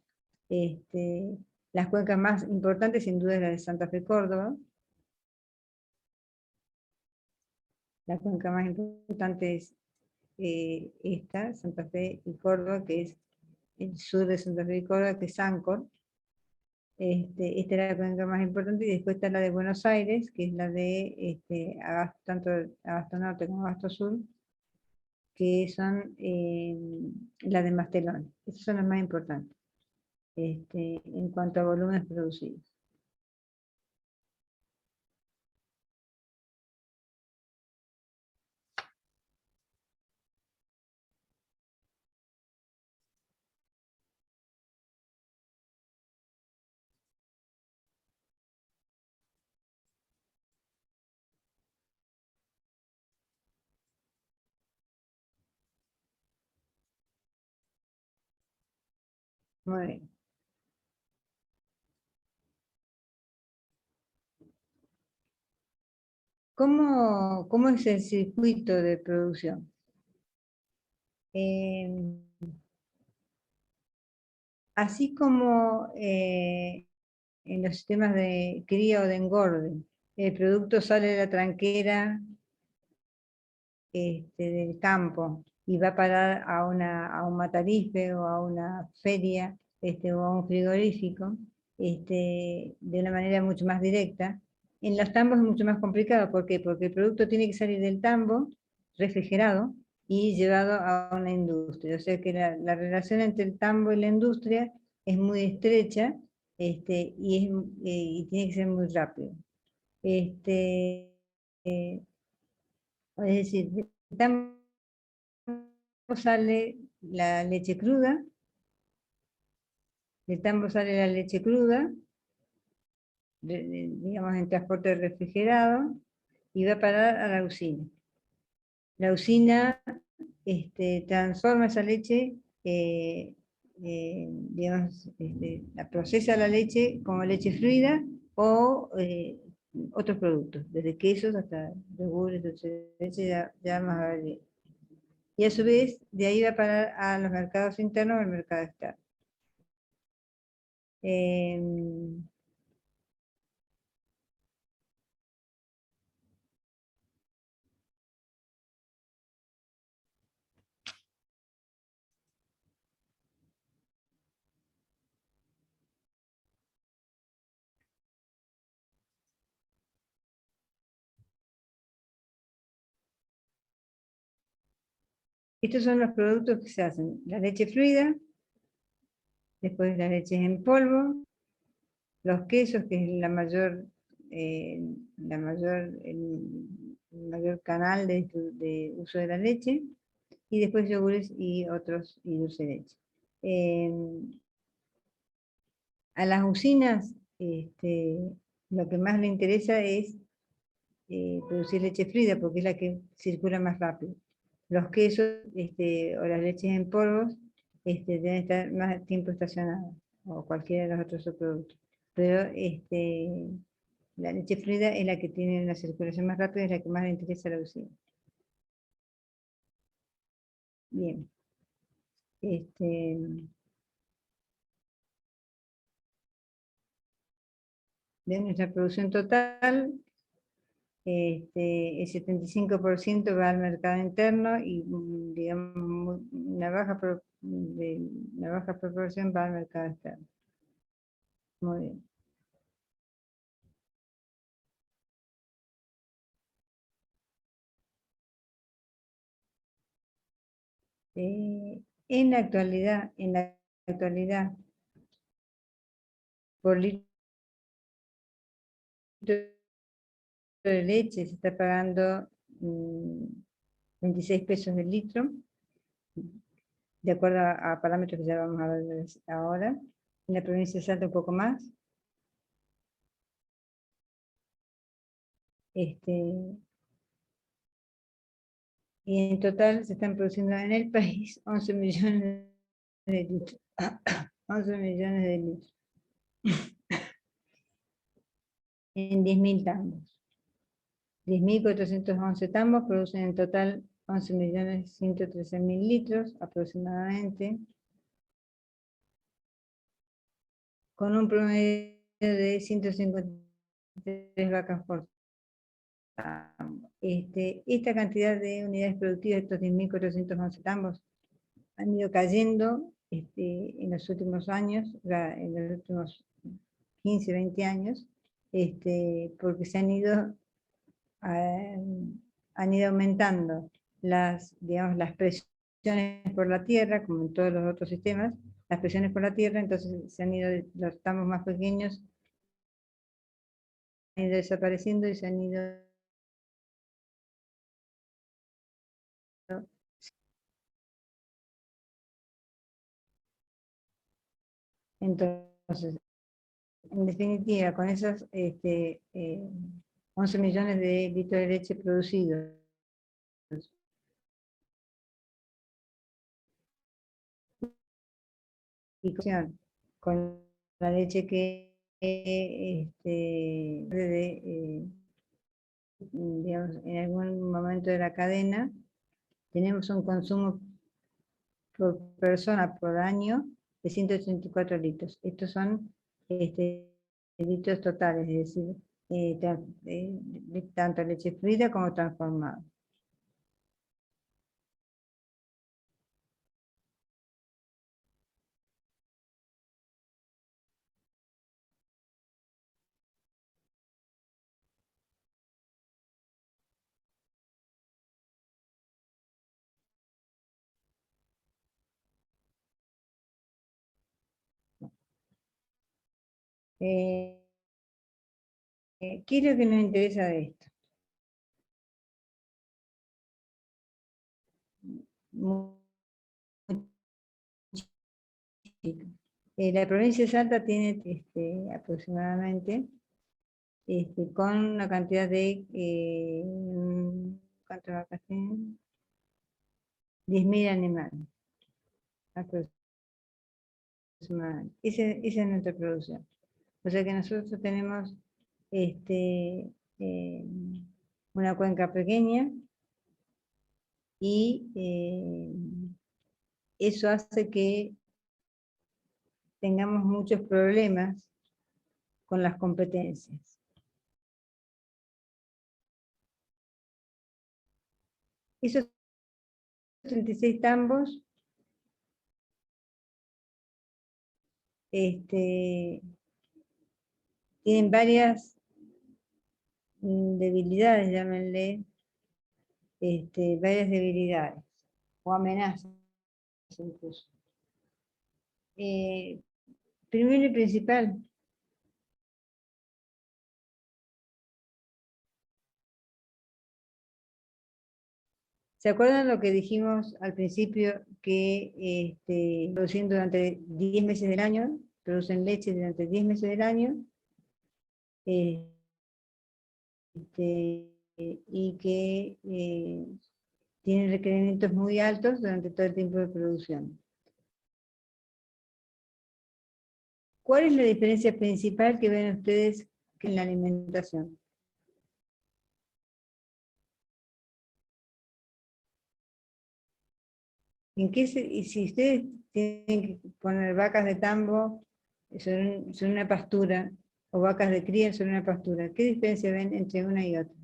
Las cuencas más importantes sin duda es la de Santa Fe Córdoba. La cuenca más importante es esta, Santa Fe y Córdoba, que es el sur de Santa Fe y Córdoba, que es Ancor. Esta es la cuenca más importante, y después está la de Buenos Aires, que es la de tanto Abasto Norte como Abasto Sur, que son las de Mastelón. Esas son las más importantes en cuanto a volúmenes producidos. Muy bien. ¿Cómo es el circuito de producción? Así como en los sistemas de cría o de engorde, el producto sale de la tranquera del campo y va a parar a un matarife o a una feria o a un frigorífico de una manera mucho más directa. En los tambos es mucho más complicado. ¿Por qué? Porque el producto tiene que salir del tambo refrigerado y llevado a una industria. O sea que la relación entre el tambo y la industria es muy estrecha y tiene que ser muy rápido. Es decir, del tambo sale la leche cruda, del tambo sale la leche cruda, digamos, en transporte refrigerado y va a parar a la usina. La usina transforma esa leche, digamos, la procesa la leche como leche fluida o otros productos, desde quesos hasta yogures, dulce de leche, ya más variedad. Y a su vez, de ahí va a parar a los mercados internos o al mercado externo. Estos son los productos que se hacen: la leche fluida, después las leches en polvo, los quesos, que es el mayor canal de uso de la leche, y después yogures y otros, y dulce de leche. A las usinas, lo que más le interesa es producir leche fluida, porque es la que circula más rápido. Los quesos o las leches en polvos deben estar más tiempo estacionados, o cualquiera de los otros subproductos. Pero la leche fluida es la que tiene una circulación más rápida, es la que más le interesa a la usina. Bien. De nuestra producción total, el 75% va al mercado interno y, digamos, una baja proporción va al mercado externo. Muy bien. En la actualidad, por litro de leche se está pagando 26 pesos el litro, de acuerdo a parámetros que ya vamos a ver ahora. En la provincia de Salta un poco más. Y en total se están produciendo en el país 11 millones de litros. 11 millones de litros. En 10.000 tambos. 10.411 tambos producen en total 11.113.000 litros aproximadamente, con un promedio de 153 vacas por tambo. Esta cantidad de unidades productivas, estos 10.411 tambos, han ido cayendo en los últimos años, en los últimos 15, 20 años, porque se han ido aumentando digamos, las presiones por la tierra, como en todos los otros sistemas, las presiones por la tierra, entonces se han ido, los tambos más pequeños han ido desapareciendo y se han ido entonces, en definitiva, con esos 11 millones de litros de leche producidos, y con la leche que digamos, en algún momento de la cadena, tenemos un consumo por persona por año de 184 litros. Estos son litros totales, es decir, tanto leche fluida como transformada. ¿Qué es lo que nos interesa de esto? La provincia de Salta tiene aproximadamente con una cantidad de, ¿cuántas vacas tienen? 10.000 animales. Aproximadamente. Esa es nuestra producción. O sea que nosotros tenemos una cuenca pequeña y eso hace que tengamos muchos problemas con las competencias. Esos 36 tambos tienen varias debilidades, llámenle, varias debilidades o amenazas incluso. Primero y principal, ¿se acuerdan lo que dijimos al principio? Que producen durante 10 meses del año, producen leche durante 10 meses del año, y que tienen requerimientos muy altos durante todo el tiempo de producción. ¿Cuál es la diferencia principal que ven ustedes en la alimentación? Y si ustedes tienen que poner vacas de tambo son una pastura, o vacas de cría son una pastura, ¿qué diferencia ven entre una y otra?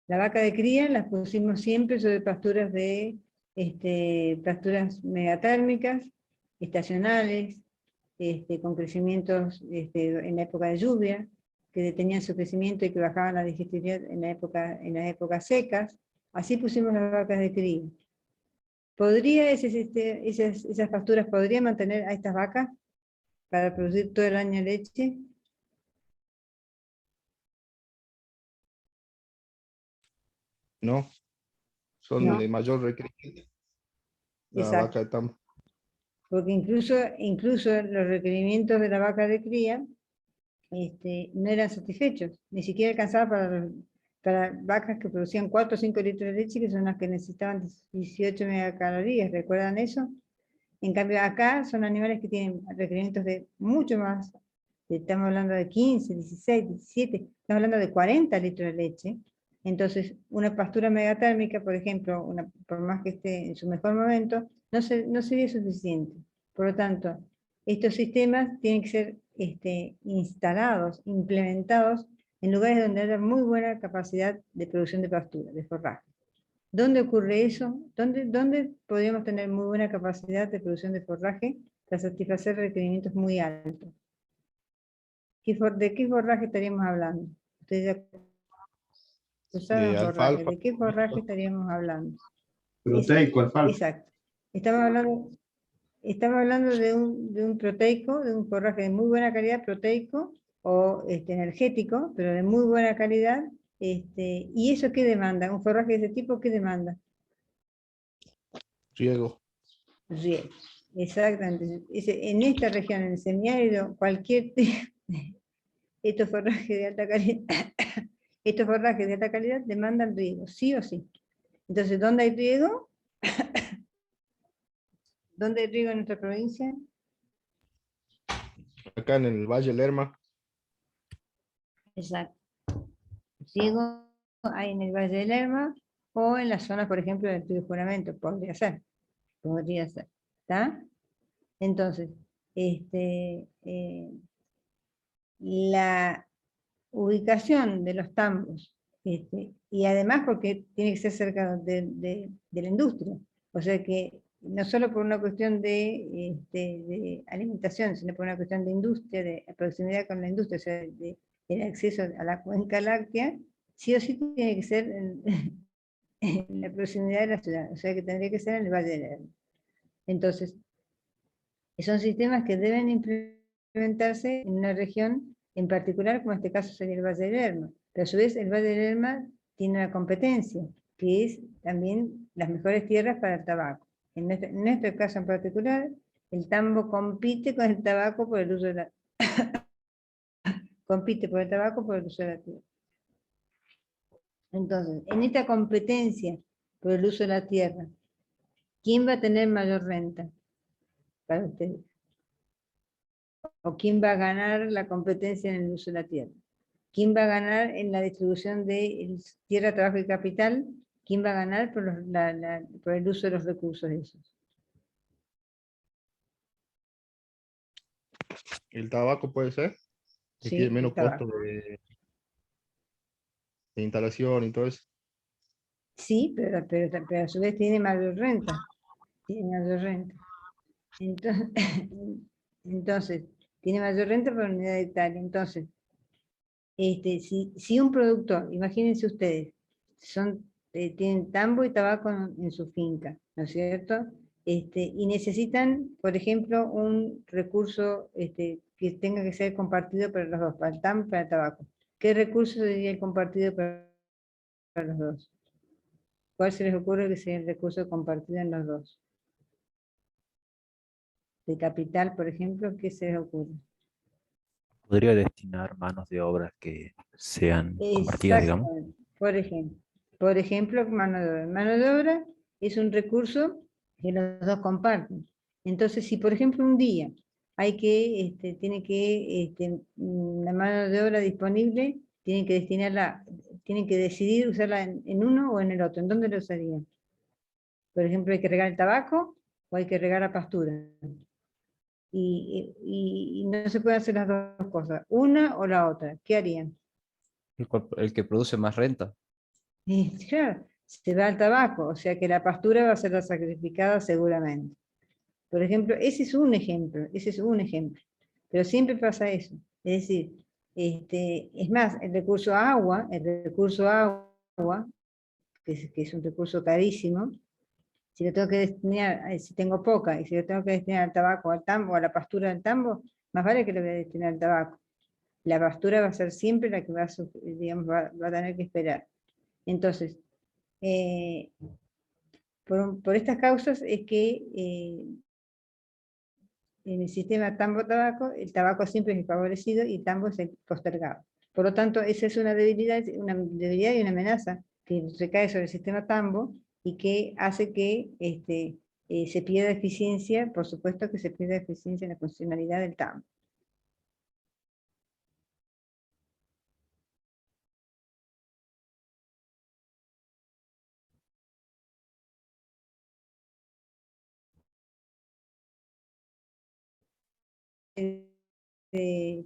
La vaca de cría las pusimos siempre sobre pasturas pasturas megatérmicas, estacionales, con crecimientos en la época de lluvia, que detenían su crecimiento y que bajaban la digestibilidad en las épocas secas. Así pusimos las vacas de cría. ¿Podría esas pasturas podrían mantener a estas vacas para producir todo el año leche? No, son No. de mayor requerimiento. La Exacto. vaca de tambo. Porque incluso los requerimientos de la vaca de cría no eran satisfechos, ni siquiera alcanzaba para vacas que producían 4 o 5 litros de leche, que son las que necesitaban 18 megacalorías, ¿recuerdan eso? En cambio acá son animales que tienen requerimientos de mucho más, estamos hablando de 15, 16, 17, estamos hablando de 40 litros de leche. Entonces una pastura megatérmica, por ejemplo, por más que esté en su mejor momento, no sería suficiente. Por lo tanto, estos sistemas tienen que ser instalados, implementados en lugares donde haya muy buena capacidad de producción de pastura, de forraje. ¿Dónde ocurre eso? ¿Dónde podríamos tener muy buena capacidad de producción de forraje para satisfacer requerimientos muy altos? ¿De qué forraje estaríamos hablando? Ustedes ya usaron forraje. Alfalfa. ¿De qué forraje estaríamos hablando? Proteico, alfalfa. Exacto. Estamos hablando de un proteico, de un forraje de muy buena calidad, proteico o energético, pero de muy buena calidad. ¿Y eso qué demanda? ¿Un forraje de ese tipo qué demanda? Riego. Riego. Exactamente. En esta región, en el semiárido, estos forrajes de alta calidad, estos forrajes de alta calidad demandan riego, sí o sí. Entonces, ¿dónde hay riego? ¿Dónde hay riego en nuestra provincia? Acá en el Valle Lerma. Exacto. Riego hay en el Valle del Lerma o en las zonas, por ejemplo, del Estudio Juramento, podría ser. ¿Está? Entonces, la ubicación de los tambos, y además porque tiene que ser cerca de la industria, o sea que no solo por una cuestión de alimentación, sino por una cuestión de industria, de proximidad con la industria, o sea, el acceso a la cuenca láctea, sí o sí tiene que ser en la proximidad de la ciudad, o sea que tendría que ser en el Valle del Lerma. Entonces, son sistemas que deben implementarse en una región en particular, como en este caso sería el Valle del Lerma. Pero a su vez el Valle del Lerma tiene una competencia, que es también las mejores tierras para el tabaco. En nuestro caso en particular, el tambo compite con el tabaco por el uso de la compite por el tabaco por el uso de la tierra. Entonces, en esta competencia por el uso de la tierra, ¿quién va a tener mayor renta para ustedes? ¿O quién va a ganar la competencia en el uso de la tierra? ¿Quién va a ganar en la distribución de tierra, trabajo y capital? ¿Quién va a ganar por el uso de los recursos esos? El tabaco puede ser, que Sí, tiene el menos costo tabaco. de instalación y todo eso. Sí, pero a su vez tiene mayor renta. Tiene mayor renta. Entonces, entonces tiene mayor renta por unidad de hectárea. Entonces, si un productor, imagínense ustedes, tienen tambo y tabaco en su finca, ¿no es cierto? Y necesitan, por ejemplo, un recurso que tenga que ser compartido para los dos, para el tambo y para el tabaco. ¿Qué recurso sería el compartido para los dos? ¿Cuál se les ocurre que sea el recurso compartido en los dos? De capital, por ejemplo, ¿qué se les ocurre? Podría destinar manos de obra que sean compartidas, digamos. Exactamente. Por ejemplo, mano de obra. Mano de obra es un recurso que los dos comparten. Entonces, si por ejemplo un día la mano de obra disponible, tienen que decidir usarla en uno o en el otro. ¿En dónde lo usarían? Por ejemplo, hay que regar el tabaco o hay que regar la pastura. Y no se pueden hacer las dos cosas, una o la otra. ¿Qué harían? El que produce más renta. Y claro, se va al tabaco, o sea que la pastura va a ser la sacrificada seguramente. Por ejemplo, ese es un ejemplo, pero siempre pasa eso. Es decir, es más, el recurso agua, que es un recurso carísimo, si lo tengo que destinar, si tengo poca, y si lo tengo que destinar al tabaco, al tambo, a la pastura del tambo, más vale que lo voy a destinar al tabaco. La pastura va a ser siempre la que digamos, va a tener que esperar. Entonces, por estas causas es que en el sistema tambo-tabaco, el tabaco siempre es favorecido y el tambo es el postergado. Por lo tanto, esa es una debilidad y una amenaza que recae sobre el sistema tambo y que hace que se pierda eficiencia, por supuesto que se pierda eficiencia en la funcionalidad del tambo.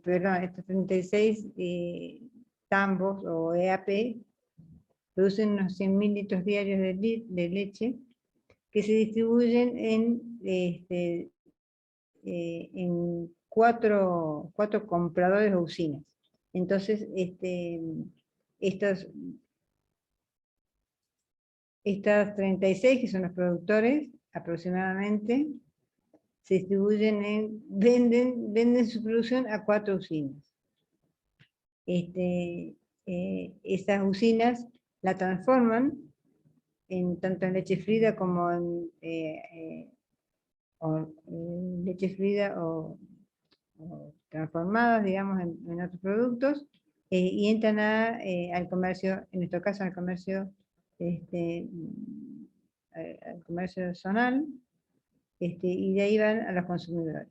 Perdón, estos 36 tambos o EAP producen unos 100.000 litros diarios de leche que se distribuyen en cuatro compradores o usinas. Entonces, estas 36 que son los productores aproximadamente, se distribuyen venden su producción a 4 usinas. Estas usinas la transforman tanto en leche fluida como en leche fluida o transformadas, digamos, en otros productos, y entran al comercio, en nuestro caso al comercio zonal, y de ahí van a los consumidores.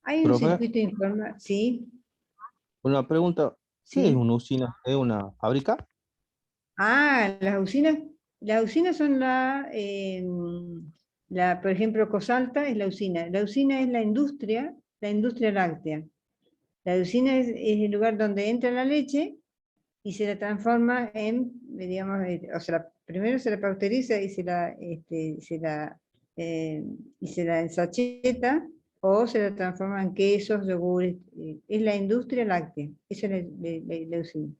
Hay un Profe, circuito informal, ¿sí? una pregunta. ¿Qué es ¿Sí? una usina? ¿Es una fábrica? Las usinas son por ejemplo, Cosalta es la usina. La usina es la industria láctea. La usina es el lugar donde entra la leche y se la transforma digamos, o sea, primero se la pasteuriza y se la ensacheta, o se la transforma en quesos, yogures. Es la industria láctea. Esa es la usina.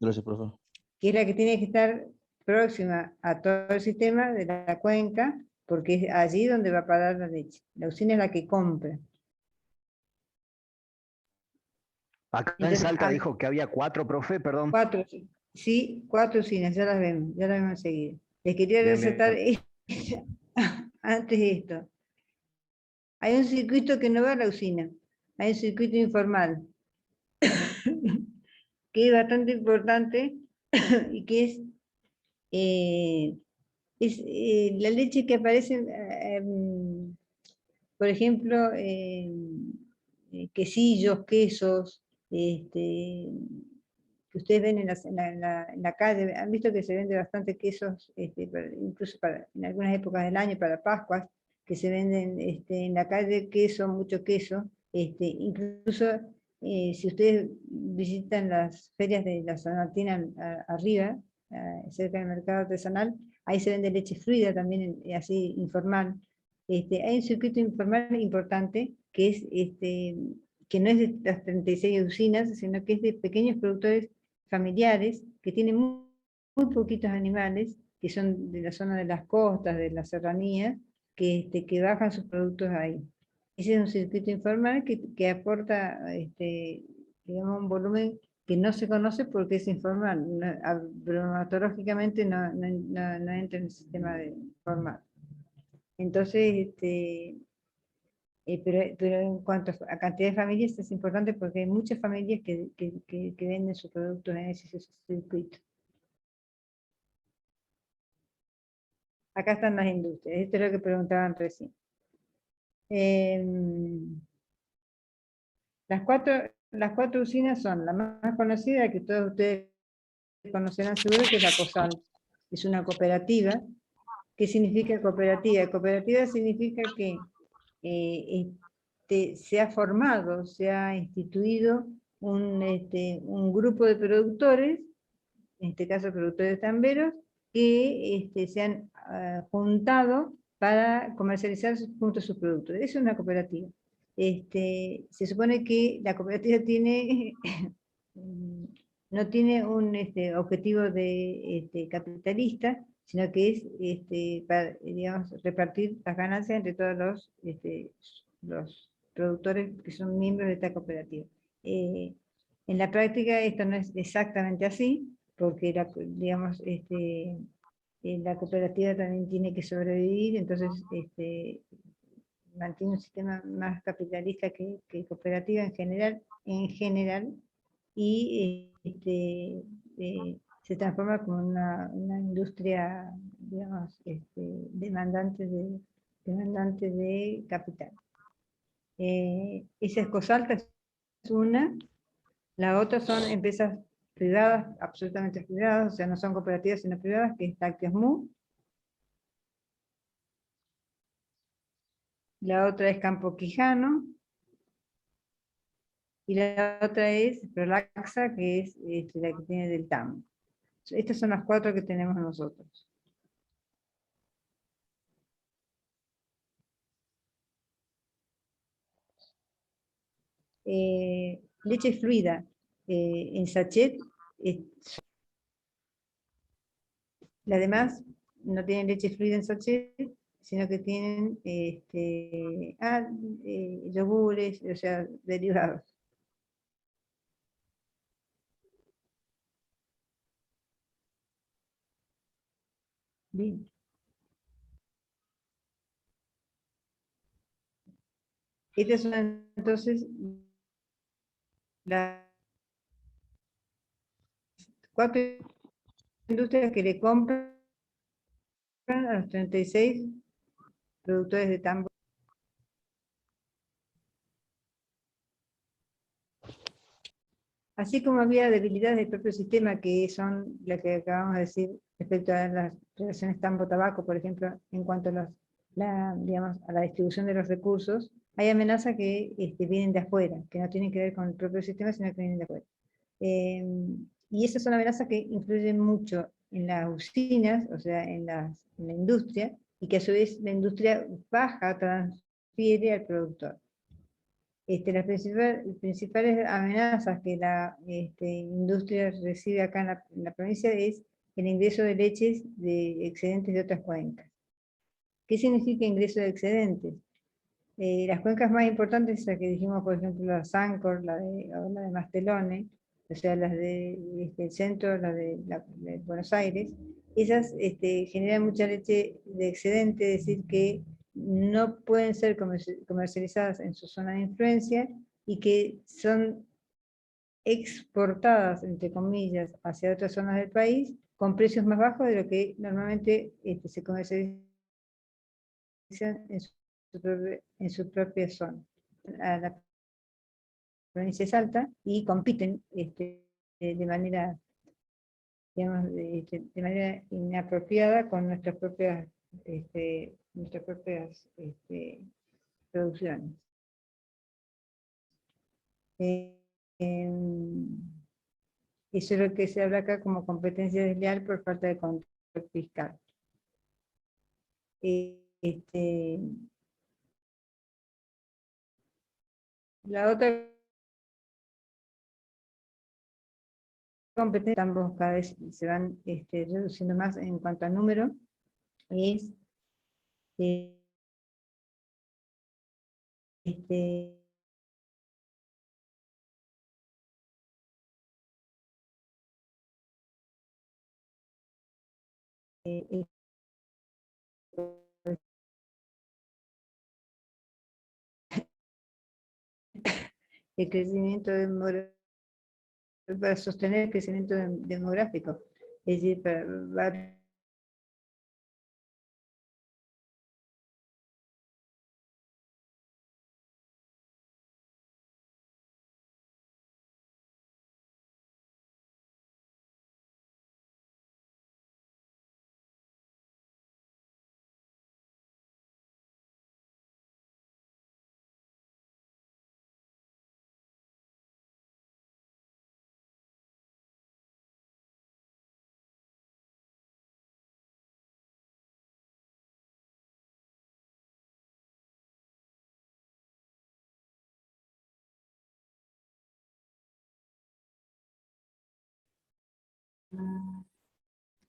Gracias, profe. Que es la que tiene que estar próxima a todo el sistema de la cuenca, porque es allí donde va a parar la leche. La usina es la que compra. Acá en Entonces, Salta dijo que había 4, profe, perdón. 4, sí, 4 usinas, ya las vemos enseguida. Les quería Bien, bien. resaltar antes de esto. Hay un circuito que no va a la usina, hay un circuito informal, que es bastante importante y que es la leche que aparece, por ejemplo, quesillos, quesos, que ustedes ven en la calle. Han visto que se vende bastante quesos, incluso en algunas épocas del año, para Pascuas, que se venden en la calle queso, mucho queso. Incluso si ustedes visitan las ferias de la San Martín arriba, cerca del mercado artesanal, ahí se vende leche fluida también, así informal. Hay un circuito informal importante que es que no es de las 36 usinas, sino que es de pequeños productores familiares que tienen muy poquitos animales, que son de la zona de las costas, de la serranía, que bajan sus productos ahí. Ese es un circuito informal que aporta digamos, un volumen que no se conoce porque es informal. Bromatológicamente no entra en el sistema formal. Entonces, pero en cuanto a cantidad de familias es importante porque hay muchas familias que venden sus productos en ese circuito. Acá están las industrias, esto es lo que preguntaban recién. Las cuatro usinas son la más conocida, que todos ustedes conocerán seguro, que es la COSAL. Es una cooperativa. ¿Qué significa cooperativa? Cooperativa significa que se ha formado, se ha instituido un grupo de productores, en este caso productores tamberos, que se han juntado para comercializar juntos sus productos. Eso es una cooperativa. Se supone que la cooperativa tiene no tiene un objetivo capitalista, sino que es para, digamos, repartir las ganancias entre todos los productores que son miembros de esta cooperativa. En la práctica esto no es exactamente así, porque digamos, la cooperativa también tiene que sobrevivir, entonces mantiene un sistema más capitalista que cooperativa en general, y se transforma como una industria, digamos, demandante de capital. Esa Escosalta es una, la otra son empresas privadas, absolutamente privadas, o sea, no son cooperativas sino privadas, que es Lácteos Mu. La otra es Campo Quijano, y la otra es Prolaxa, que es la que tiene del Tambo. Estas son las 4 que tenemos nosotros. Leche fluida en sachet. Las demás no tienen leche fluida en sachet, sino que tienen yogures, o sea, derivados. Bien. Estas son entonces las 4 industrias que le compran a los 36 productores de tambo. Así como había debilidades del propio sistema, que son las que acabamos de decir respecto a las relaciones tambo-tabaco, por ejemplo, en cuanto a digamos, a la distribución de los recursos, hay amenazas que vienen de afuera, que no tienen que ver con el propio sistema, sino que vienen de afuera. Y esas son amenazas que influyen mucho en las usinas, o sea, en la industria, y que a su vez la industria baja, transfiere al productor. Las principales amenazas que la industria recibe acá en la provincia es el ingreso de leches de excedentes de otras cuencas. ¿Qué significa ingreso de excedentes? Las cuencas más importantes, las que dijimos, por ejemplo, la Sancor, o la de Mastelone, o sea, las del centro, de Buenos Aires, esas generan mucha leche de excedente, es decir, que no pueden ser comercializadas en su zona de influencia y que son exportadas, entre comillas, hacia otras zonas del país con precios más bajos de lo que normalmente se comercializa en su propia zona. A la provincia de Salta y compiten de manera, digamos, de manera inapropiada con nuestras propias producciones. Eso es lo que se habla acá como competencia desleal por falta de control fiscal. La otra competencia, ambos cada vez se van reduciendo más en cuanto al número, es el crecimiento demográfico, para sostener el crecimiento demográfico, es decir, para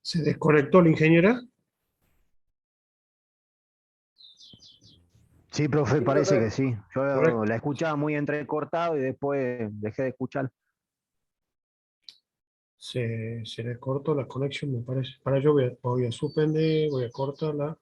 ¿Se desconectó la ingeniera? Sí, profe, Sí, parece profe. que sí. Yo Correcto. la escuchaba muy entrecortado y después dejé de escuchar. Se le cortó la conexión, me parece. Para yo voy a suspender, voy a cortarla.